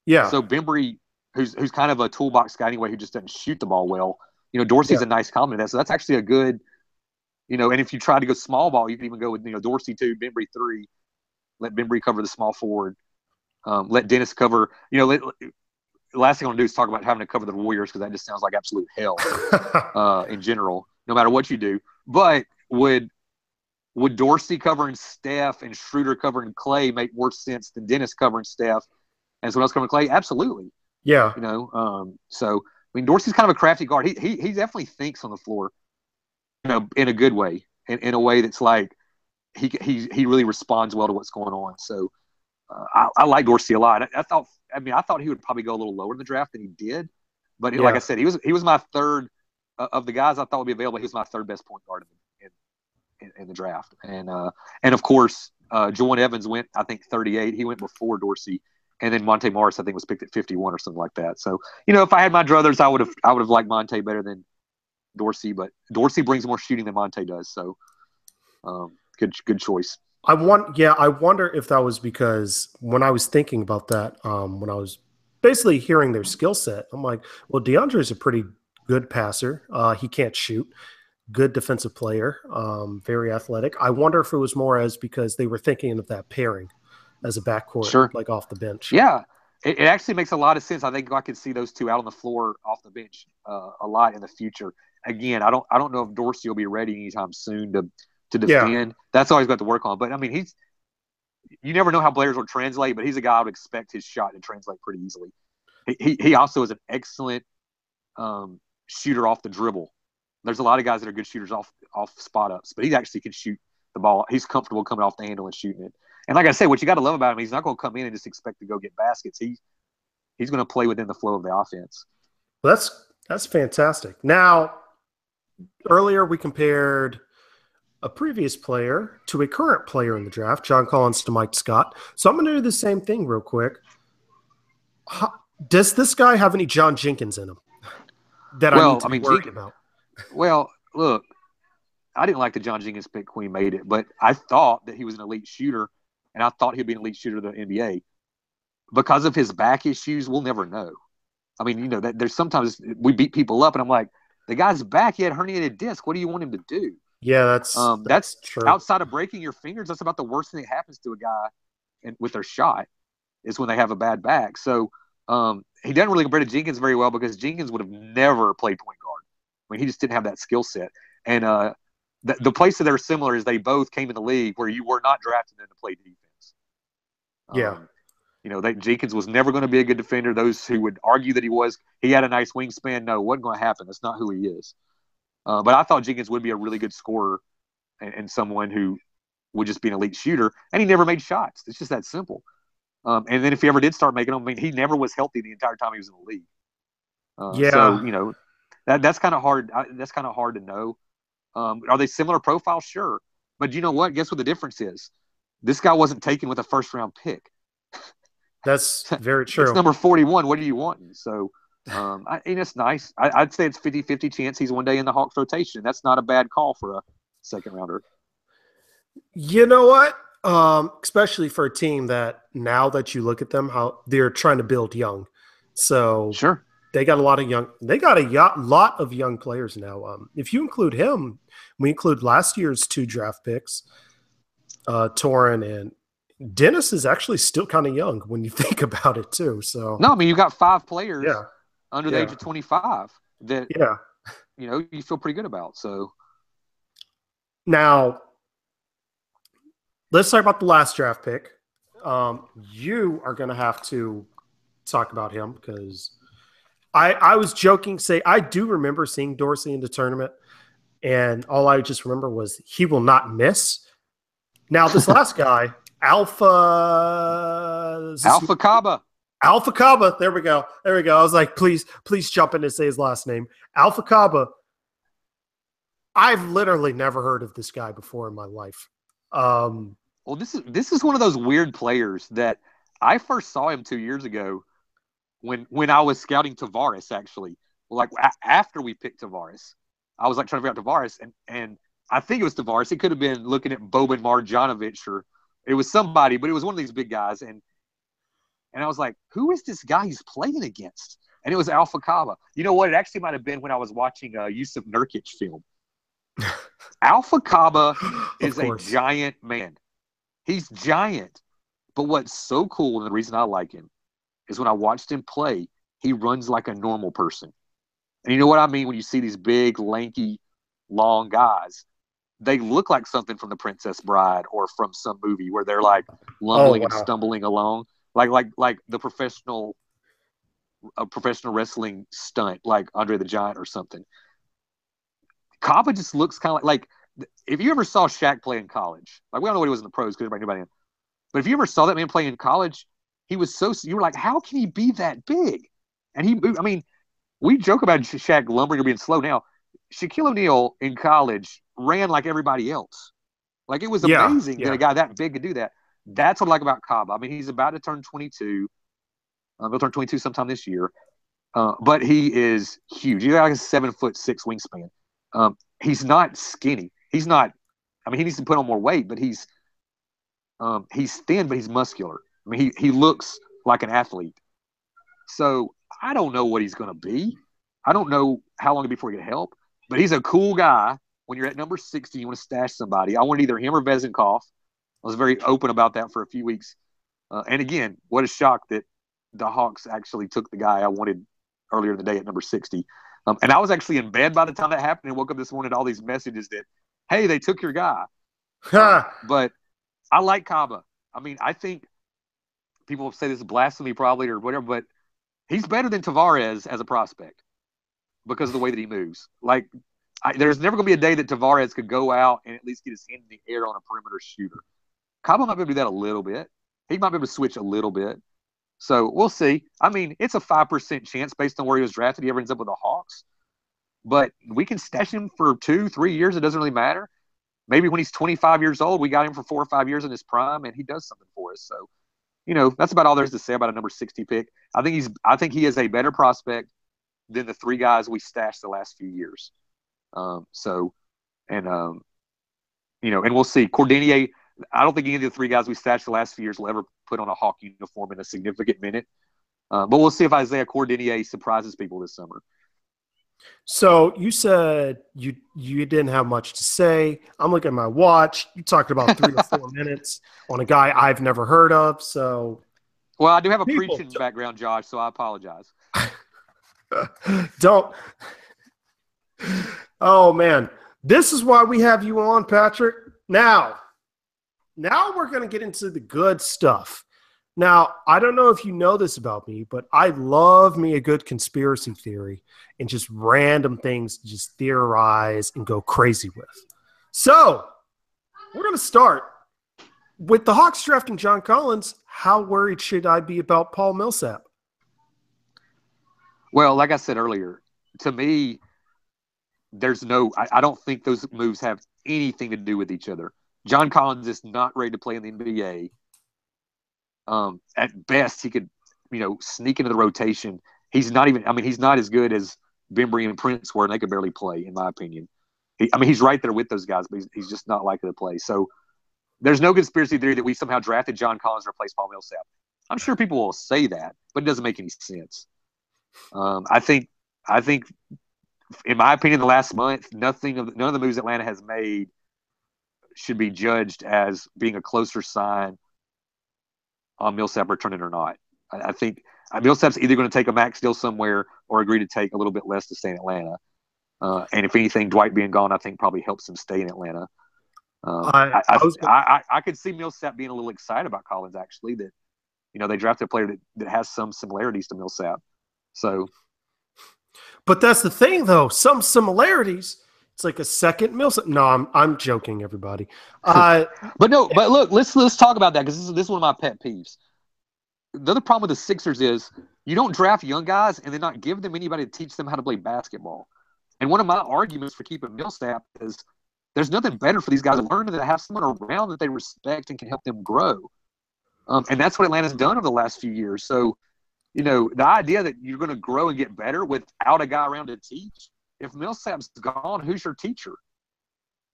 Yeah. So Bembry who's kind of a toolbox guy anyway, who just doesn't shoot the ball well. Dorsey's Yeah. a nice complement to that. So that's actually a good, and if you try to go small ball, you can even go with, Dorsey 2, Bembry 3, let Bembry cover the small forward, let Dennis cover, the last thing I want to do is talk about having to cover the Warriors, because that just sounds like absolute hell in general, no matter what you do. But would Dorsey covering Steph and Schroeder covering Clay make more sense than Dennis covering Steph and someone else covering Clay? Absolutely. Yeah. So I mean, Dorsey's kind of a crafty guard. He definitely thinks on the floor, in a good way, in a way that's like he really responds well to what's going on. So I like Dorsey a lot. I thought he would probably go a little lower in the draft than he did, but like I said, he was my third of the guys I thought would be available. He was my third best point guard in the draft, and of course, Jordan Evans went, I think, 38. He went before Dorsey, and then Monte Morris, I think, was picked at 51 or something like that. So if I had my druthers, I would have liked Monte better than Dorsey, but Dorsey brings more shooting than Monte does. So good choice. I wonder if that was because when I was thinking about that, when I was basically hearing their skill set, I'm like, well, DeAndre is a pretty good passer. He can't shoot. Good defensive player, very athletic. I wonder if it was more as because they were thinking of that pairing as a backcourt, sure, like off the bench. Yeah, it actually makes a lot of sense. I think I could see those two out on the floor off the bench a lot in the future. Again, I don't know if Dorsey will be ready anytime soon to defend. Yeah. That's all he's got to work on. But I mean, you never know how players will translate, but he's a guy I would expect his shot to translate pretty easily. He also is an excellent shooter off the dribble. There's a lot of guys that are good shooters off spot ups, but he actually can shoot the ball. He's comfortable coming off the handle and shooting it. And like I said, what you got to love about him, he's not going to come in and just expect to go get baskets. He's going to play within the flow of the offense. Well, that's fantastic. Now, earlier we compared a previous player to a current player in the draft, John Collins to Mike Scott. So I'm going to do the same thing real quick. Does this guy have any John Jenkins in him that I need to be worried about? Well, look, I didn't like the John Jenkins pick when he made it, but I thought that he was an elite shooter, and I thought he'd be an elite shooter of the NBA. Because of his back issues, we'll never know. I mean, there's sometimes we beat people up, and I'm like, the guy's back, he had herniated disc. What do you want him to do? Yeah, that's true. Outside of breaking your fingers, that's about the worst thing that happens to a guy with their shot is when they have a bad back. So he doesn't really compare to Jenkins very well because Jenkins would have never played point guard. I mean, he just didn't have that skill set. And the place that they're similar is they both came in the league where you were not drafted in to play defense. Jenkins was never going to be a good defender. Those who would argue that he had a nice wingspan, no, wasn't going to happen. That's not who he is. But I thought Jenkins would be a really good scorer and someone who would just be an elite shooter. And he never made shots. It's just that simple. And then if he ever did start making them, I mean, he never was healthy the entire time he was in the league. So, that's kind of hard. That's kind of hard to know. Are they similar profiles? Sure. But you know what? Guess what the difference is? This guy wasn't taken with a first-round pick. That's very true. It's number 41. What do you want? So, it's nice. I'd say it's 50-50 chance he's one day in the Hawks rotation. That's not a bad call for a second-rounder. You know what? Especially for a team that now that you look at them, how they're trying to build young. So sure. They got a lot of young players now. If you include him, we include last year's 2 draft picks, Torin, and Dennis is actually still kind of young when you think about it too. So no, I mean, you got 5 players under the age of 25 that you feel pretty good about. So now let's talk about the last draft pick. You are going to have to talk about him because I was joking, say I do remember seeing Dorsey in the tournament, and all I just remember was he will not miss. Now this last guy, Alpha Kaba. Alpha Kaba. There we go. I was like, please jump in and say his last name. Alpha Kaba. I've literally never heard of this guy before in my life. Well, this is one of those weird players that I first saw him 2 years ago when I was scouting Tavares, actually. Like after we picked Tavares, I was like trying to figure out Tavares, and I think it was Tavares. It could have been looking at Boban Marjanovic, or it was somebody, but it was one of these big guys. And I was like, who is this guy he's playing against? and it was Alpha Kaba. You know what? It actually might have been when I was watching a Yusuf Nurkic film. Alpha Kaba is a giant man. He's giant. But what's so cool, and the reason I like him, is when I watched him play, he runs like a normal person. And you know what I mean when you see these big, lanky, long guys? They look like something from The Princess Bride or from some movie where they're like lumbling and stumbling along, like the professional wrestling stunt, like Andre the Giant or something. Kaba just looks kind of like if you ever saw Shaq play in college, like we don't know what he was in the pros because everybody knew about him, but if you ever saw that man play in college, he was you were like, how can he be that big? And I mean, we joke about Shaq lumbering or being slow now. Shaquille O'Neal in college ran like everybody else. Like it was amazing that a guy that big could do that. That's what I like about Kaba. I mean, he's about to turn 22. He'll turn 22 sometime this year. But he is huge. He's got like a 7'6" wingspan. He's not skinny. He's not. I mean, he needs to put on more weight, but he's thin, but he's muscular. I mean, he looks like an athlete. So I don't know what he's going to be. I don't know how long before he get help. But he's a cool guy. When you're at number 60, you want to stash somebody. I wanted either him or Vezenkov. I was very open about that for a few weeks. And again, what a shock that the Hawks actually took the guy I wanted earlier in the day at number 60. And I was actually in bed by the time that happened and woke up this morning to all these messages that, hey, they took your guy. But I like Kaba. I mean, I think people will say this is blasphemy probably or whatever, but he's better than Tavares as a prospect because of the way that he moves. Like, there's never going to be a day that Tavares could go out and at least get his hand in the air on a perimeter shooter. Kaba might be able to do that a little bit. He might be able to switch a little bit. So we'll see. I mean, it's a 5% chance based on where he was drafted. He ever ends up with the Hawks. But we can stash him for 2-3 years. It doesn't really matter. Maybe when he's 25 years old, we got him for 4 or 5 years in his prime, and he does something for us. So, you know, that's about all there is to say about a number 60 pick. I think he is a better prospect than the 3 guys we stashed the last few years. You know, and we'll see. Cordinier, I don't think any of the 3 guys we stashed the last few years will ever put on a Hawk uniform in a significant minute. But we'll see if Isaiah Cordinier surprises people this summer. So you said you didn't have much to say. I'm looking at my watch. You talked about 3 to 4 minutes on a guy I've never heard of. So, well, I do have a preaching background, Josh, so I apologize. Don't. Oh man, this is why we have you on, Patrick. Now we're going to get into the good stuff. Now, I don't know if you know this about me, but I love me a good conspiracy theory and just random things to just theorize and go crazy with. So, we're going to start with the Hawks drafting John Collins. How worried should I be about Paul Millsap? Well, like I said earlier, to me, I don't think those moves have anything to do with each other. John Collins is not ready to play in the NBA. At best, he could, sneak into the rotation. He's not as good as Bembry and Prince were, and they could barely play, in my opinion. He's right there with those guys, but he's just not likely to play. So there's no conspiracy theory that we somehow drafted John Collins to replace Paul Millsap. I'm sure people will say that, but it doesn't make any sense. I think, in my opinion, the last month, none of the moves Atlanta has made should be judged as being a closer sign on Millsap returning or not. I think Millsap's either going to take a max deal somewhere or agree to take a little bit less to stay in Atlanta. And if anything, Dwight being gone, I think probably helps him stay in Atlanta. I could see Millsap being a little excited about Collins, actually, that they drafted a player that has some similarities to Millsap. So, but that's the thing, though. Some similarities. It's like a second Millsap. No, I'm joking, everybody. But look, let's talk about that because this is one of my pet peeves. The other problem with the Sixers is you don't draft young guys and then not give them anybody to teach them how to play basketball. And one of my arguments for keeping Millsap is there's nothing better for these guys to learn than to have someone around that they respect and can help them grow. And that's what Atlanta's done over the last few years. So, the idea that you're going to grow and get better without a guy around to teach. If Millsap's gone, who's your teacher?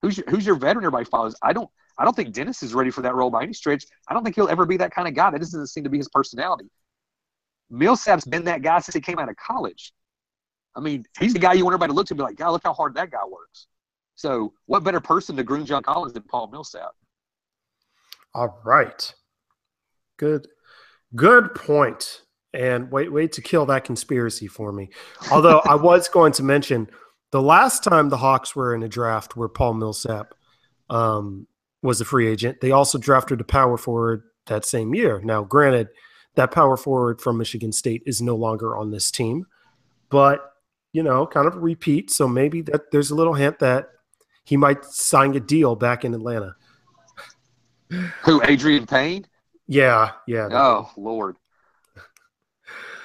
Who's your veteran everybody follows? I don't think Dennis is ready for that role by any stretch. I don't think he'll ever be that kind of guy. That doesn't seem to be his personality. Millsap's been that guy since he came out of college. I mean, he's the guy you want everybody to look to and be like, God, look how hard that guy works. So what better person to groom John Collins than Paul Millsap? All right. Good point. And wait to kill that conspiracy for me. Although I was going to mention the last time the Hawks were in a draft where Paul Millsap was a free agent, they also drafted a power forward that same year. Now, granted, that power forward from Michigan State is no longer on this team, but, kind of a repeat. So maybe that there's a little hint that he might sign a deal back in Atlanta. Who, Adrian Payne? Yeah. Oh, Lord.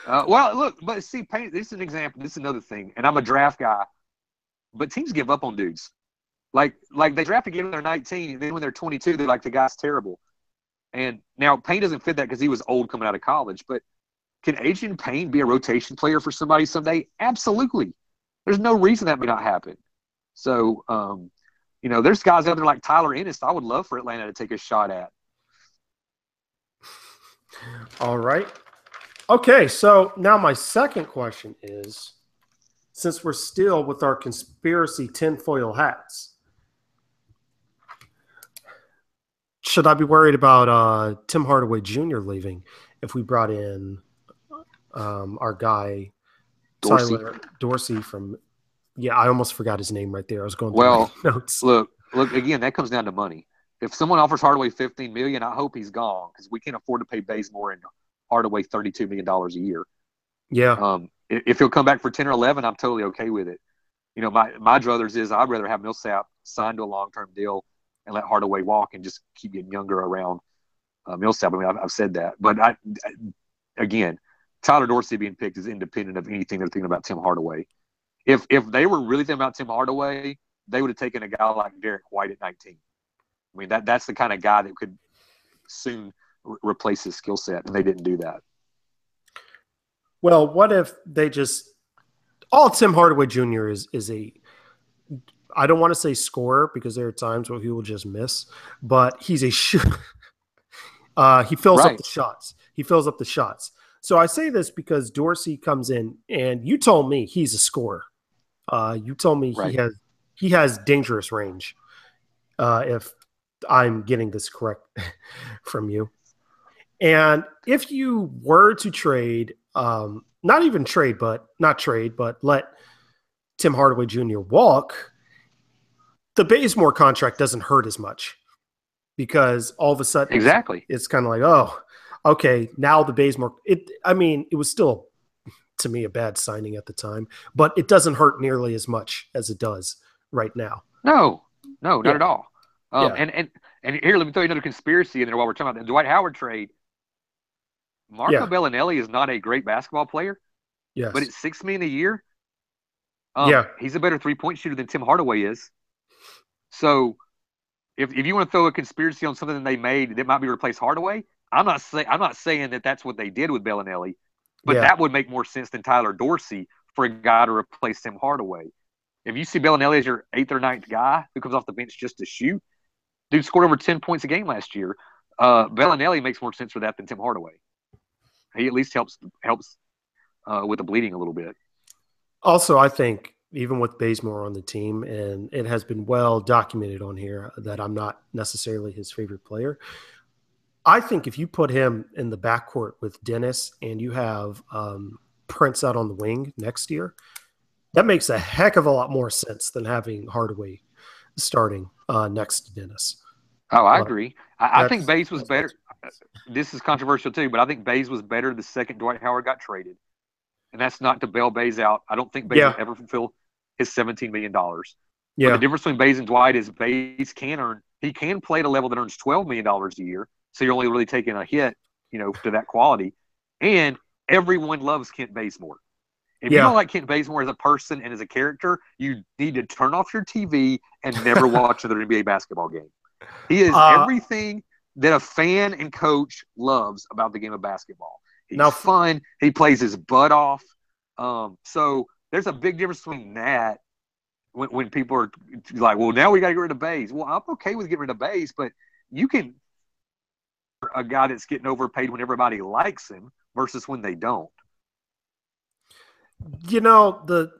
Well, look, but see, Payne, this is an example. This is another thing. And I'm a draft guy, but teams give up on dudes. Like they draft again when they're 19, and then when they're 22, they're like, the guy's terrible. And now Payne doesn't fit that because he was old coming out of college. But can Adrian Payne be a rotation player for somebody someday? Absolutely. There's no reason that may not happen. So, there's guys out there like Tyler Ennis I would love for Atlanta to take a shot at. All right. Okay, so now my second question is, since we're still with our conspiracy tinfoil hats, should I be worried about Tim Hardaway Jr. leaving if we brought in our guy Tyler Dorsey from – I almost forgot his name right there. I was going through my notes. Look, again, that comes down to money. If someone offers Hardaway $15 million, I hope he's gone because we can't afford to pay Bazemore and Hardaway $32 million a year. Yeah. If he'll come back for 10 or 11, I'm totally okay with it. My druthers is I'd rather have Millsap signed to a long-term deal and let Hardaway walk and just keep getting younger around Millsap. I mean, I've said that. But, again, Tyler Dorsey being picked is independent of anything they're thinking about Tim Hardaway. If they were really thinking about Tim Hardaway, they would have taken a guy like Derek White at 19. I mean, that's the kind of guy that could soon replace his skill set, and they didn't do that. Well, what if they just – all Tim Hardaway Jr. is a – I don't want to say scorer because there are times where he will just miss, but he's a he fills up the shots. He fills up the shots. So I say this because Dorsey comes in, and you told me he's a scorer. You told me he has dangerous range. If I'm getting this correct from you, and if you were to trade, not let Tim Hardaway Jr. walk, the Bazemore contract doesn't hurt as much because all of a sudden, it's kind of like, oh, okay, now the Bazemore. It was still, to me, a bad signing at the time, but it doesn't hurt nearly as much as it does right now. No, not at all. And here, let me tell you another conspiracy in there while we're talking about the Dwight Howard trade. Marco Bellinelli is not a great basketball player. Yes. But at $6 million a year, he's a better three-point shooter than Tim Hardaway is. So if you want to throw a conspiracy on something that they made that might be replace Hardaway, I'm not saying that that's what they did with Bellinelli, but that would make more sense than Tyler Dorsey for a guy to replace Tim Hardaway. If you see Bellinelli as your 8th or 9th guy who comes off the bench just to shoot, dude scored over 10 points a game last year. Bellinelli makes more sense for that than Tim Hardaway. He at least helps with the bleeding a little bit. Also, I think even with Bazemore on the team, and it has been well documented on here that I'm not necessarily his favorite player. I think if you put him in the backcourt with Dennis and you have Prince out on the wing next year, that makes a heck of a lot more sense than having Hardaway starting next to Dennis. Oh, I agree. I think Baze was better. This is controversial too, but I think Baze was better the second Dwight Howard got traded. And that's not to bail Baze out. I don't think Baze will ever fulfill his $17 million. Yeah. But the difference between Baze and Dwight is Baze can play at a level that earns $12 million a year. So you're only really taking a hit, to that quality. And everyone loves Kent Bazemore. If you don't like Kent Bazemore as a person and as a character, you need to turn off your TV and never watch another NBA basketball game. He is everything that a fan and coach loves about the game of basketball. He's fun. He plays his butt off. So there's a big difference between that when people are like, well, now we got to get rid of Baze. Well, I'm okay with getting rid of Baze, but you can – a guy that's getting overpaid when everybody likes him versus when they don't. You know,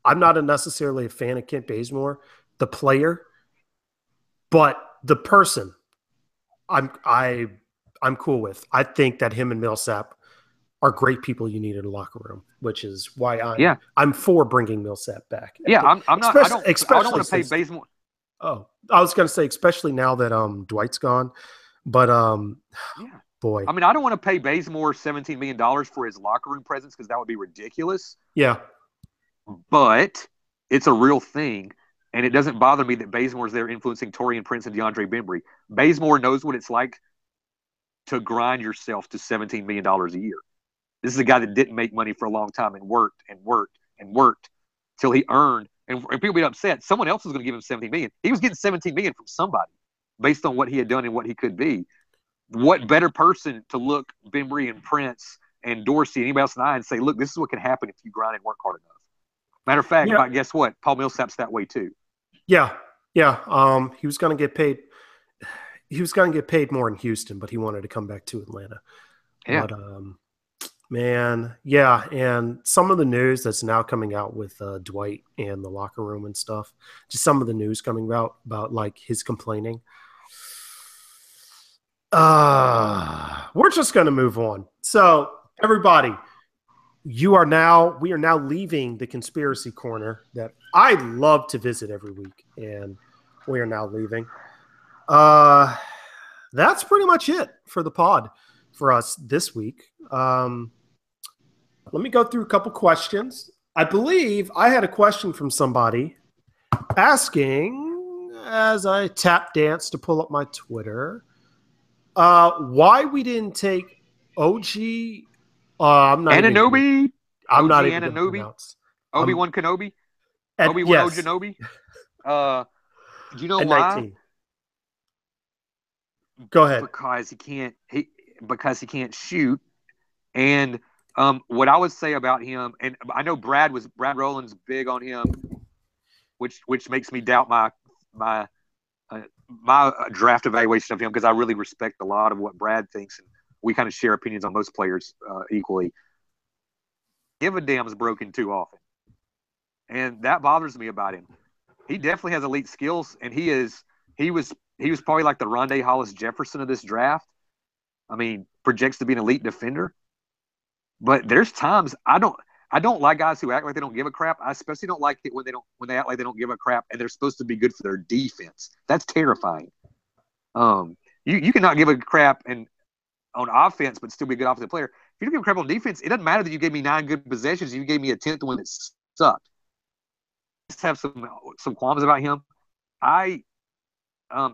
I'm not necessarily a fan of Kent Bazemore, the player, but the person I'm cool with. I think that him and Millsap are great people you need in a locker room, which is why I'm for bringing Millsap back. Yeah, I'm not. I don't want to pay Bazemore. Oh, I was going to say, especially now that Dwight's gone, but boy, I mean, I don't want to pay Bazemore $17 million for his locker room presence because that would be ridiculous. Yeah, but it's a real thing, and it doesn't bother me that Bazemore's there influencing Taurean Prince and DeAndre Bembry. Bazemore knows what it's like to grind yourself to $17 million a year. This is a guy that didn't make money for a long time and worked and worked and worked till he earned. And people get upset. Someone else was going to give him $17 million. He was getting $17 million from somebody based on what he had done and what he could be. What better person to look Bembry and Prince and Dorsey and anybody else than I and say, look, this is what can happen if you grind and work hard enough. Matter of fact, guess what? Paul Millsap's that way too. Yeah. He was going to get paid. He was going to get paid more in Houston, but he wanted to come back to Atlanta. Yeah. But, man, yeah, and some of the news that's now coming out with Dwight and the locker room and stuff, just some of the news coming about like his complaining. We're just going to move on. So, everybody, we are now leaving the conspiracy corner that I love to visit every week, and we are now leaving. That's pretty much it for the pod for us this week. Let me go through a couple questions. I believe I had a question from somebody asking, as I tap dance to pull up my Twitter, why we didn't take OG. I'm not Anunoby. I'm OG not even Anunoby. Pronounce. Obi-Wan Kenobi. Obi-Wan Ojanobi. Do you know why? 19. Go ahead. Because he can't shoot. And what I would say about him, and I know Brad Rowland's big on him, which makes me doubt my draft evaluation of him because I really respect a lot of what Brad thinks, and we kind of share opinions on most players equally. Give a damn's broken too often, and that bothers me about him. He definitely has elite skills, and he was probably like the Rondé Hollis Jefferson of this draft. I mean, projects to be an elite defender. But there's times I don't like guys who act like they don't give a crap. I especially don't like it when they act like they don't give a crap and they're supposed to be good for their defense. That's terrifying. You cannot give a crap and on offense, but still be a good offensive player. If you don't give a crap on defense, it doesn't matter that you gave me 9 good possessions. You gave me a 10th one that sucked. I just have some qualms about him.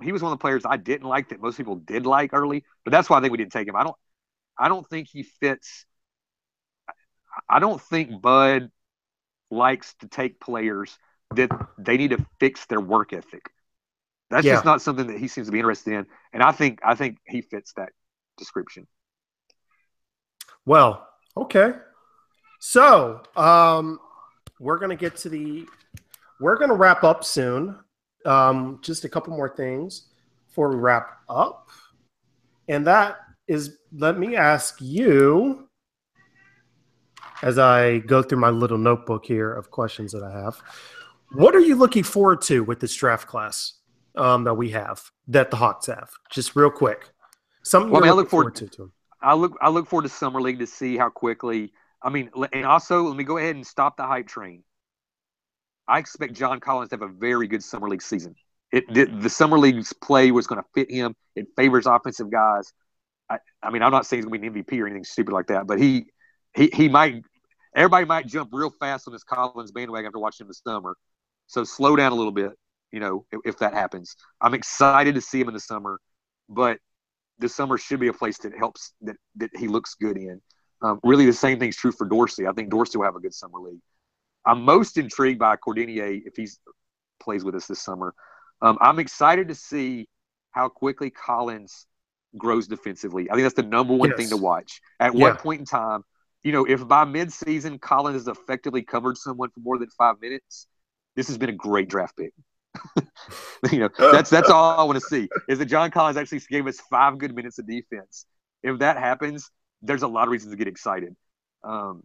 He was one of the players I didn't like that most people did like early, but that's why I think we didn't take him. I don't think he fits. I don't think Bud likes to take players that they need to fix their work ethic. That's just not something that he seems to be interested in, and I think he fits that description. Well, okay. So, we're going to wrap up soon. Just a couple more things before we wrap up. And that is, let me ask you, as I go through my little notebook here of questions that I have, what are you looking forward to with this draft class that we have, that the Hawks have? Just real quick. Something I look forward to. I look forward to Summer League to see how quickly. I mean, and also let me go ahead and stop the hype train. I expect John Collins to have a very good Summer League season. The Summer League's play was going to fit him. It favors offensive guys. I mean, I'm not saying he's going to be an MVP or anything stupid like that, but he might. Everybody might jump real fast on this Collins bandwagon after watching him this summer. So slow down a little bit, if that happens. I'm excited to see him in the summer, but the summer should be a place that helps that he looks good in. Really, the same thing's true for Dorsey. I think Dorsey will have a good summer league. I'm most intrigued by Cordinier if he plays with us this summer. I'm excited to see how quickly Collins grows defensively. I think that's the number one thing to watch. At what point in time, if by midseason Collins has effectively covered someone for more than 5 minutes, this has been a great draft pick. That's all I want to see is that John Collins actually gave us 5 good minutes of defense. if that happens, there's a lot of reasons to get excited.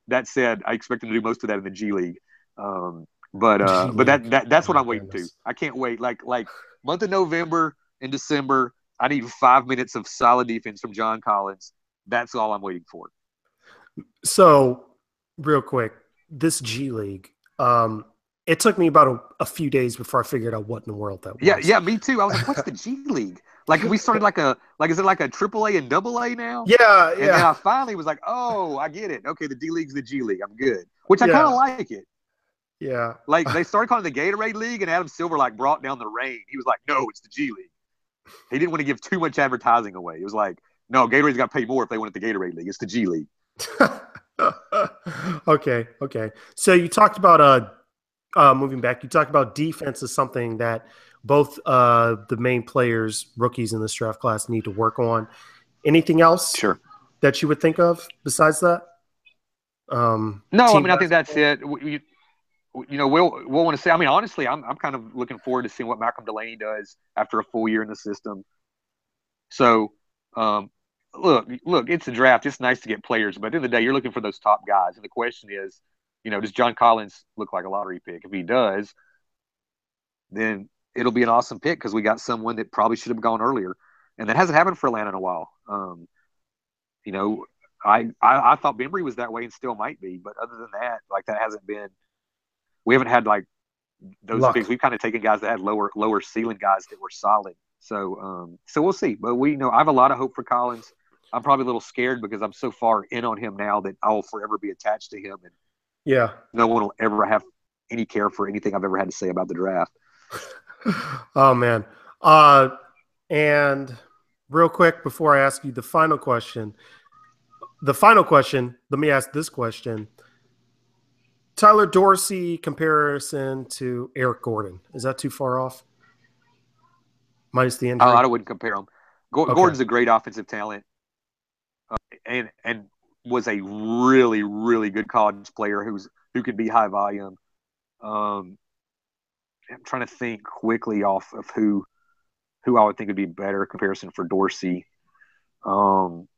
That said, I expect him to do most of that in the G League. G But League. that's Oh what my I'm waiting to. goodness. I can't wait. Like month of November and December, I need 5 minutes of solid defense from John Collins. That's all I'm waiting for. So, real quick, this G League, it took me about a few days before I figured out what in the world that Yeah, was. yeah, me too. I was like, what's the G League? Like we started is it like a triple A and double A now? Yeah, And then yeah, I finally was like, oh, I get it. Okay, the D League's the G League. I'm good. Which I kind of yeah, like it. yeah. Like they started calling it the Gatorade League, and Adam Silver like brought down the rain. He was like, no, it's the G League. He didn't want to give too much advertising away. He was like, no, Gatorade's got to pay more if they want it the Gatorade League. It's the G League. Okay, okay. So you talked about moving back. You talked about defense is something that both the main players, rookies in this draft class, need to work on. Anything else Sure. that you would think of besides that? No, I Team mean I think that's basketball? it. We'll want to see. I mean, honestly, I'm kind of looking forward to seeing what Malcolm Delaney does after a full year in the system. So, um, look, it's a draft. It's nice to get players, but at the end of the day, you're looking for those top guys. And the question is, does John Collins look like a lottery pick? If he does, then it'll be an awesome pick because we got someone that probably should have gone earlier, and that hasn't happened for Atlanta in a while. You know, I thought Bembry was that way and still might be, but other than that, like that hasn't been. We haven't had like those picks. Luck. We've kind of taken guys that had lower ceiling guys that were solid. So we'll see. But I have a lot of hope for Collins. I'm probably a little scared because I'm so far in on him now that I will forever be attached to him, and Yeah. no one will ever have any care for anything I've ever had to say about the draft. Oh man. And real quick before I ask you the final question, let me ask this question. Tyler Dorsey comparison to Eric Gordon. Is that too far off? Minus the injury? I wouldn't compare him. Okay. Gordon's a great offensive talent, and was a really really good college player who can be high volume. Um, I'm trying to think quickly off of who I would think would be better comparison for Dorsey. Um,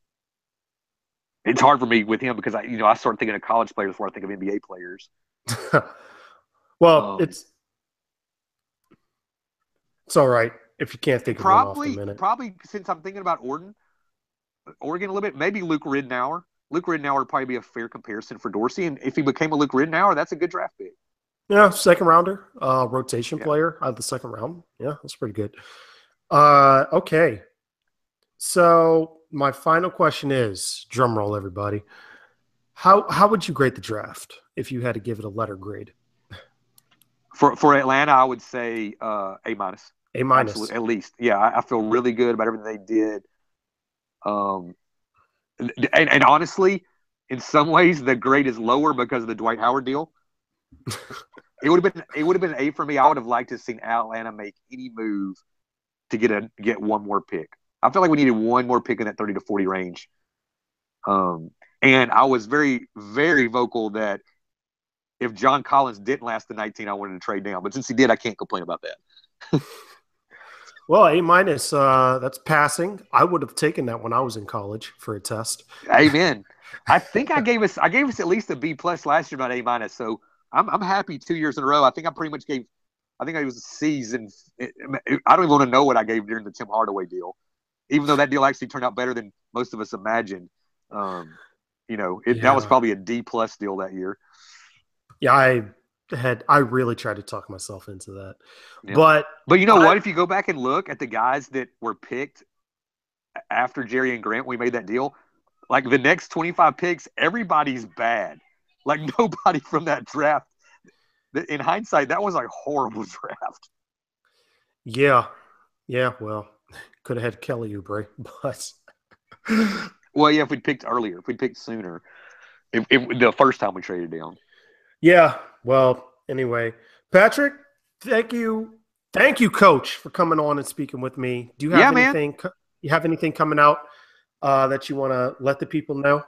it's hard for me with him because I start thinking of college players before I think of NBA players. Well, Um, it's all right if you can't think of one off the probably minute. probably since I'm thinking about Oregon a little bit, maybe Luke Ridnour. Luke Ridnour would probably be a fair comparison for Dorsey, and if he became a Luke Ridnour, that's a good draft pick. Yeah, second rounder, rotation Yeah. player out of the second round. Yeah, that's pretty good. Okay. So my final question is, drum roll, everybody. How would you grade the draft if you had to give it a letter grade? For Atlanta, I would say A minus. A minus. Absolutely, at least. Yeah, I feel really good about everything they did. And honestly, in some ways, the grade is lower because of the Dwight Howard deal. It would have been an A for me. I would have liked to have seen Atlanta make any move to get one more pick. I felt like we needed one more pick in that 30 to 40 range. And I was very, very vocal that if John Collins didn't last the 19, I wanted to trade down. But since he did, I can't complain about that. Well, A minus, that's passing. I would have taken that when I was in college for a test. Amen. I think I gave us at least a B plus last year, about A minus. So I'm happy 2 years in a row. I think it was C's, and I don't even want to know what I gave during the Tim Hardaway deal, even though that deal actually turned out better than most of us imagined. That was probably a D plus deal that year. Yeah, I really tried to talk myself into that. Yeah. But you know what? If you go back and look at the guys that were picked after Jerry and Grant, we made that deal. Like the next 25 picks, everybody's bad. Like nobody from that draft. In hindsight, that was a horrible draft. Yeah. Well, could have had Kelly Oubre, but well, yeah, if we'd picked earlier, if we'd picked sooner, if the first time we traded down. Yeah. Well, anyway, Patrick, thank you, Coach, for coming on and speaking with me. Do you have anything? Man. You have anything coming out that you want to let the people know?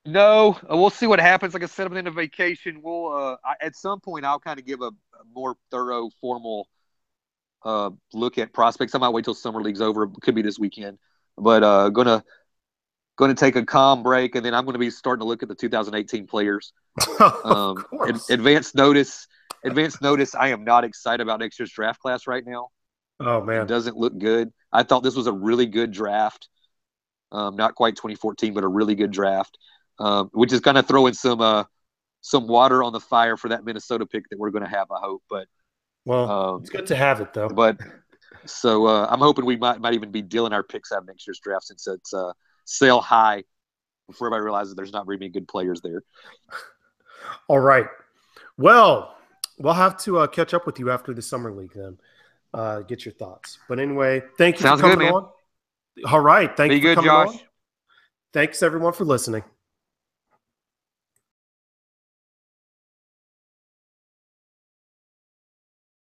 No, we'll see what happens. Like I said, I'm in a vacation. We'll at some point I'll kind of give a more thorough, formal look at prospects. I might wait till summer league's over. It could be this weekend, but gonna going to take a calm break, and then I'm going to be starting to look at the 2018 players. Of course. Advanced notice. I am not excited about next year's draft class right now. Oh man, it doesn't look good. I thought this was a really good draft. Not quite 2014, but a really good draft, which is kind of throwing some water on the fire for that Minnesota pick that we're going to have, I hope. But it's good to have it though. But so I'm hoping we might even be dealing our picks out of next year's draft, since it's sell high before everybody realizes there's not very many good players there. All right. Well, we'll have to catch up with you after the summer league then. Get your thoughts. But anyway, thank you Sounds for coming good, man. on. All right. Thank you for good, coming Josh. on. Thanks everyone for listening.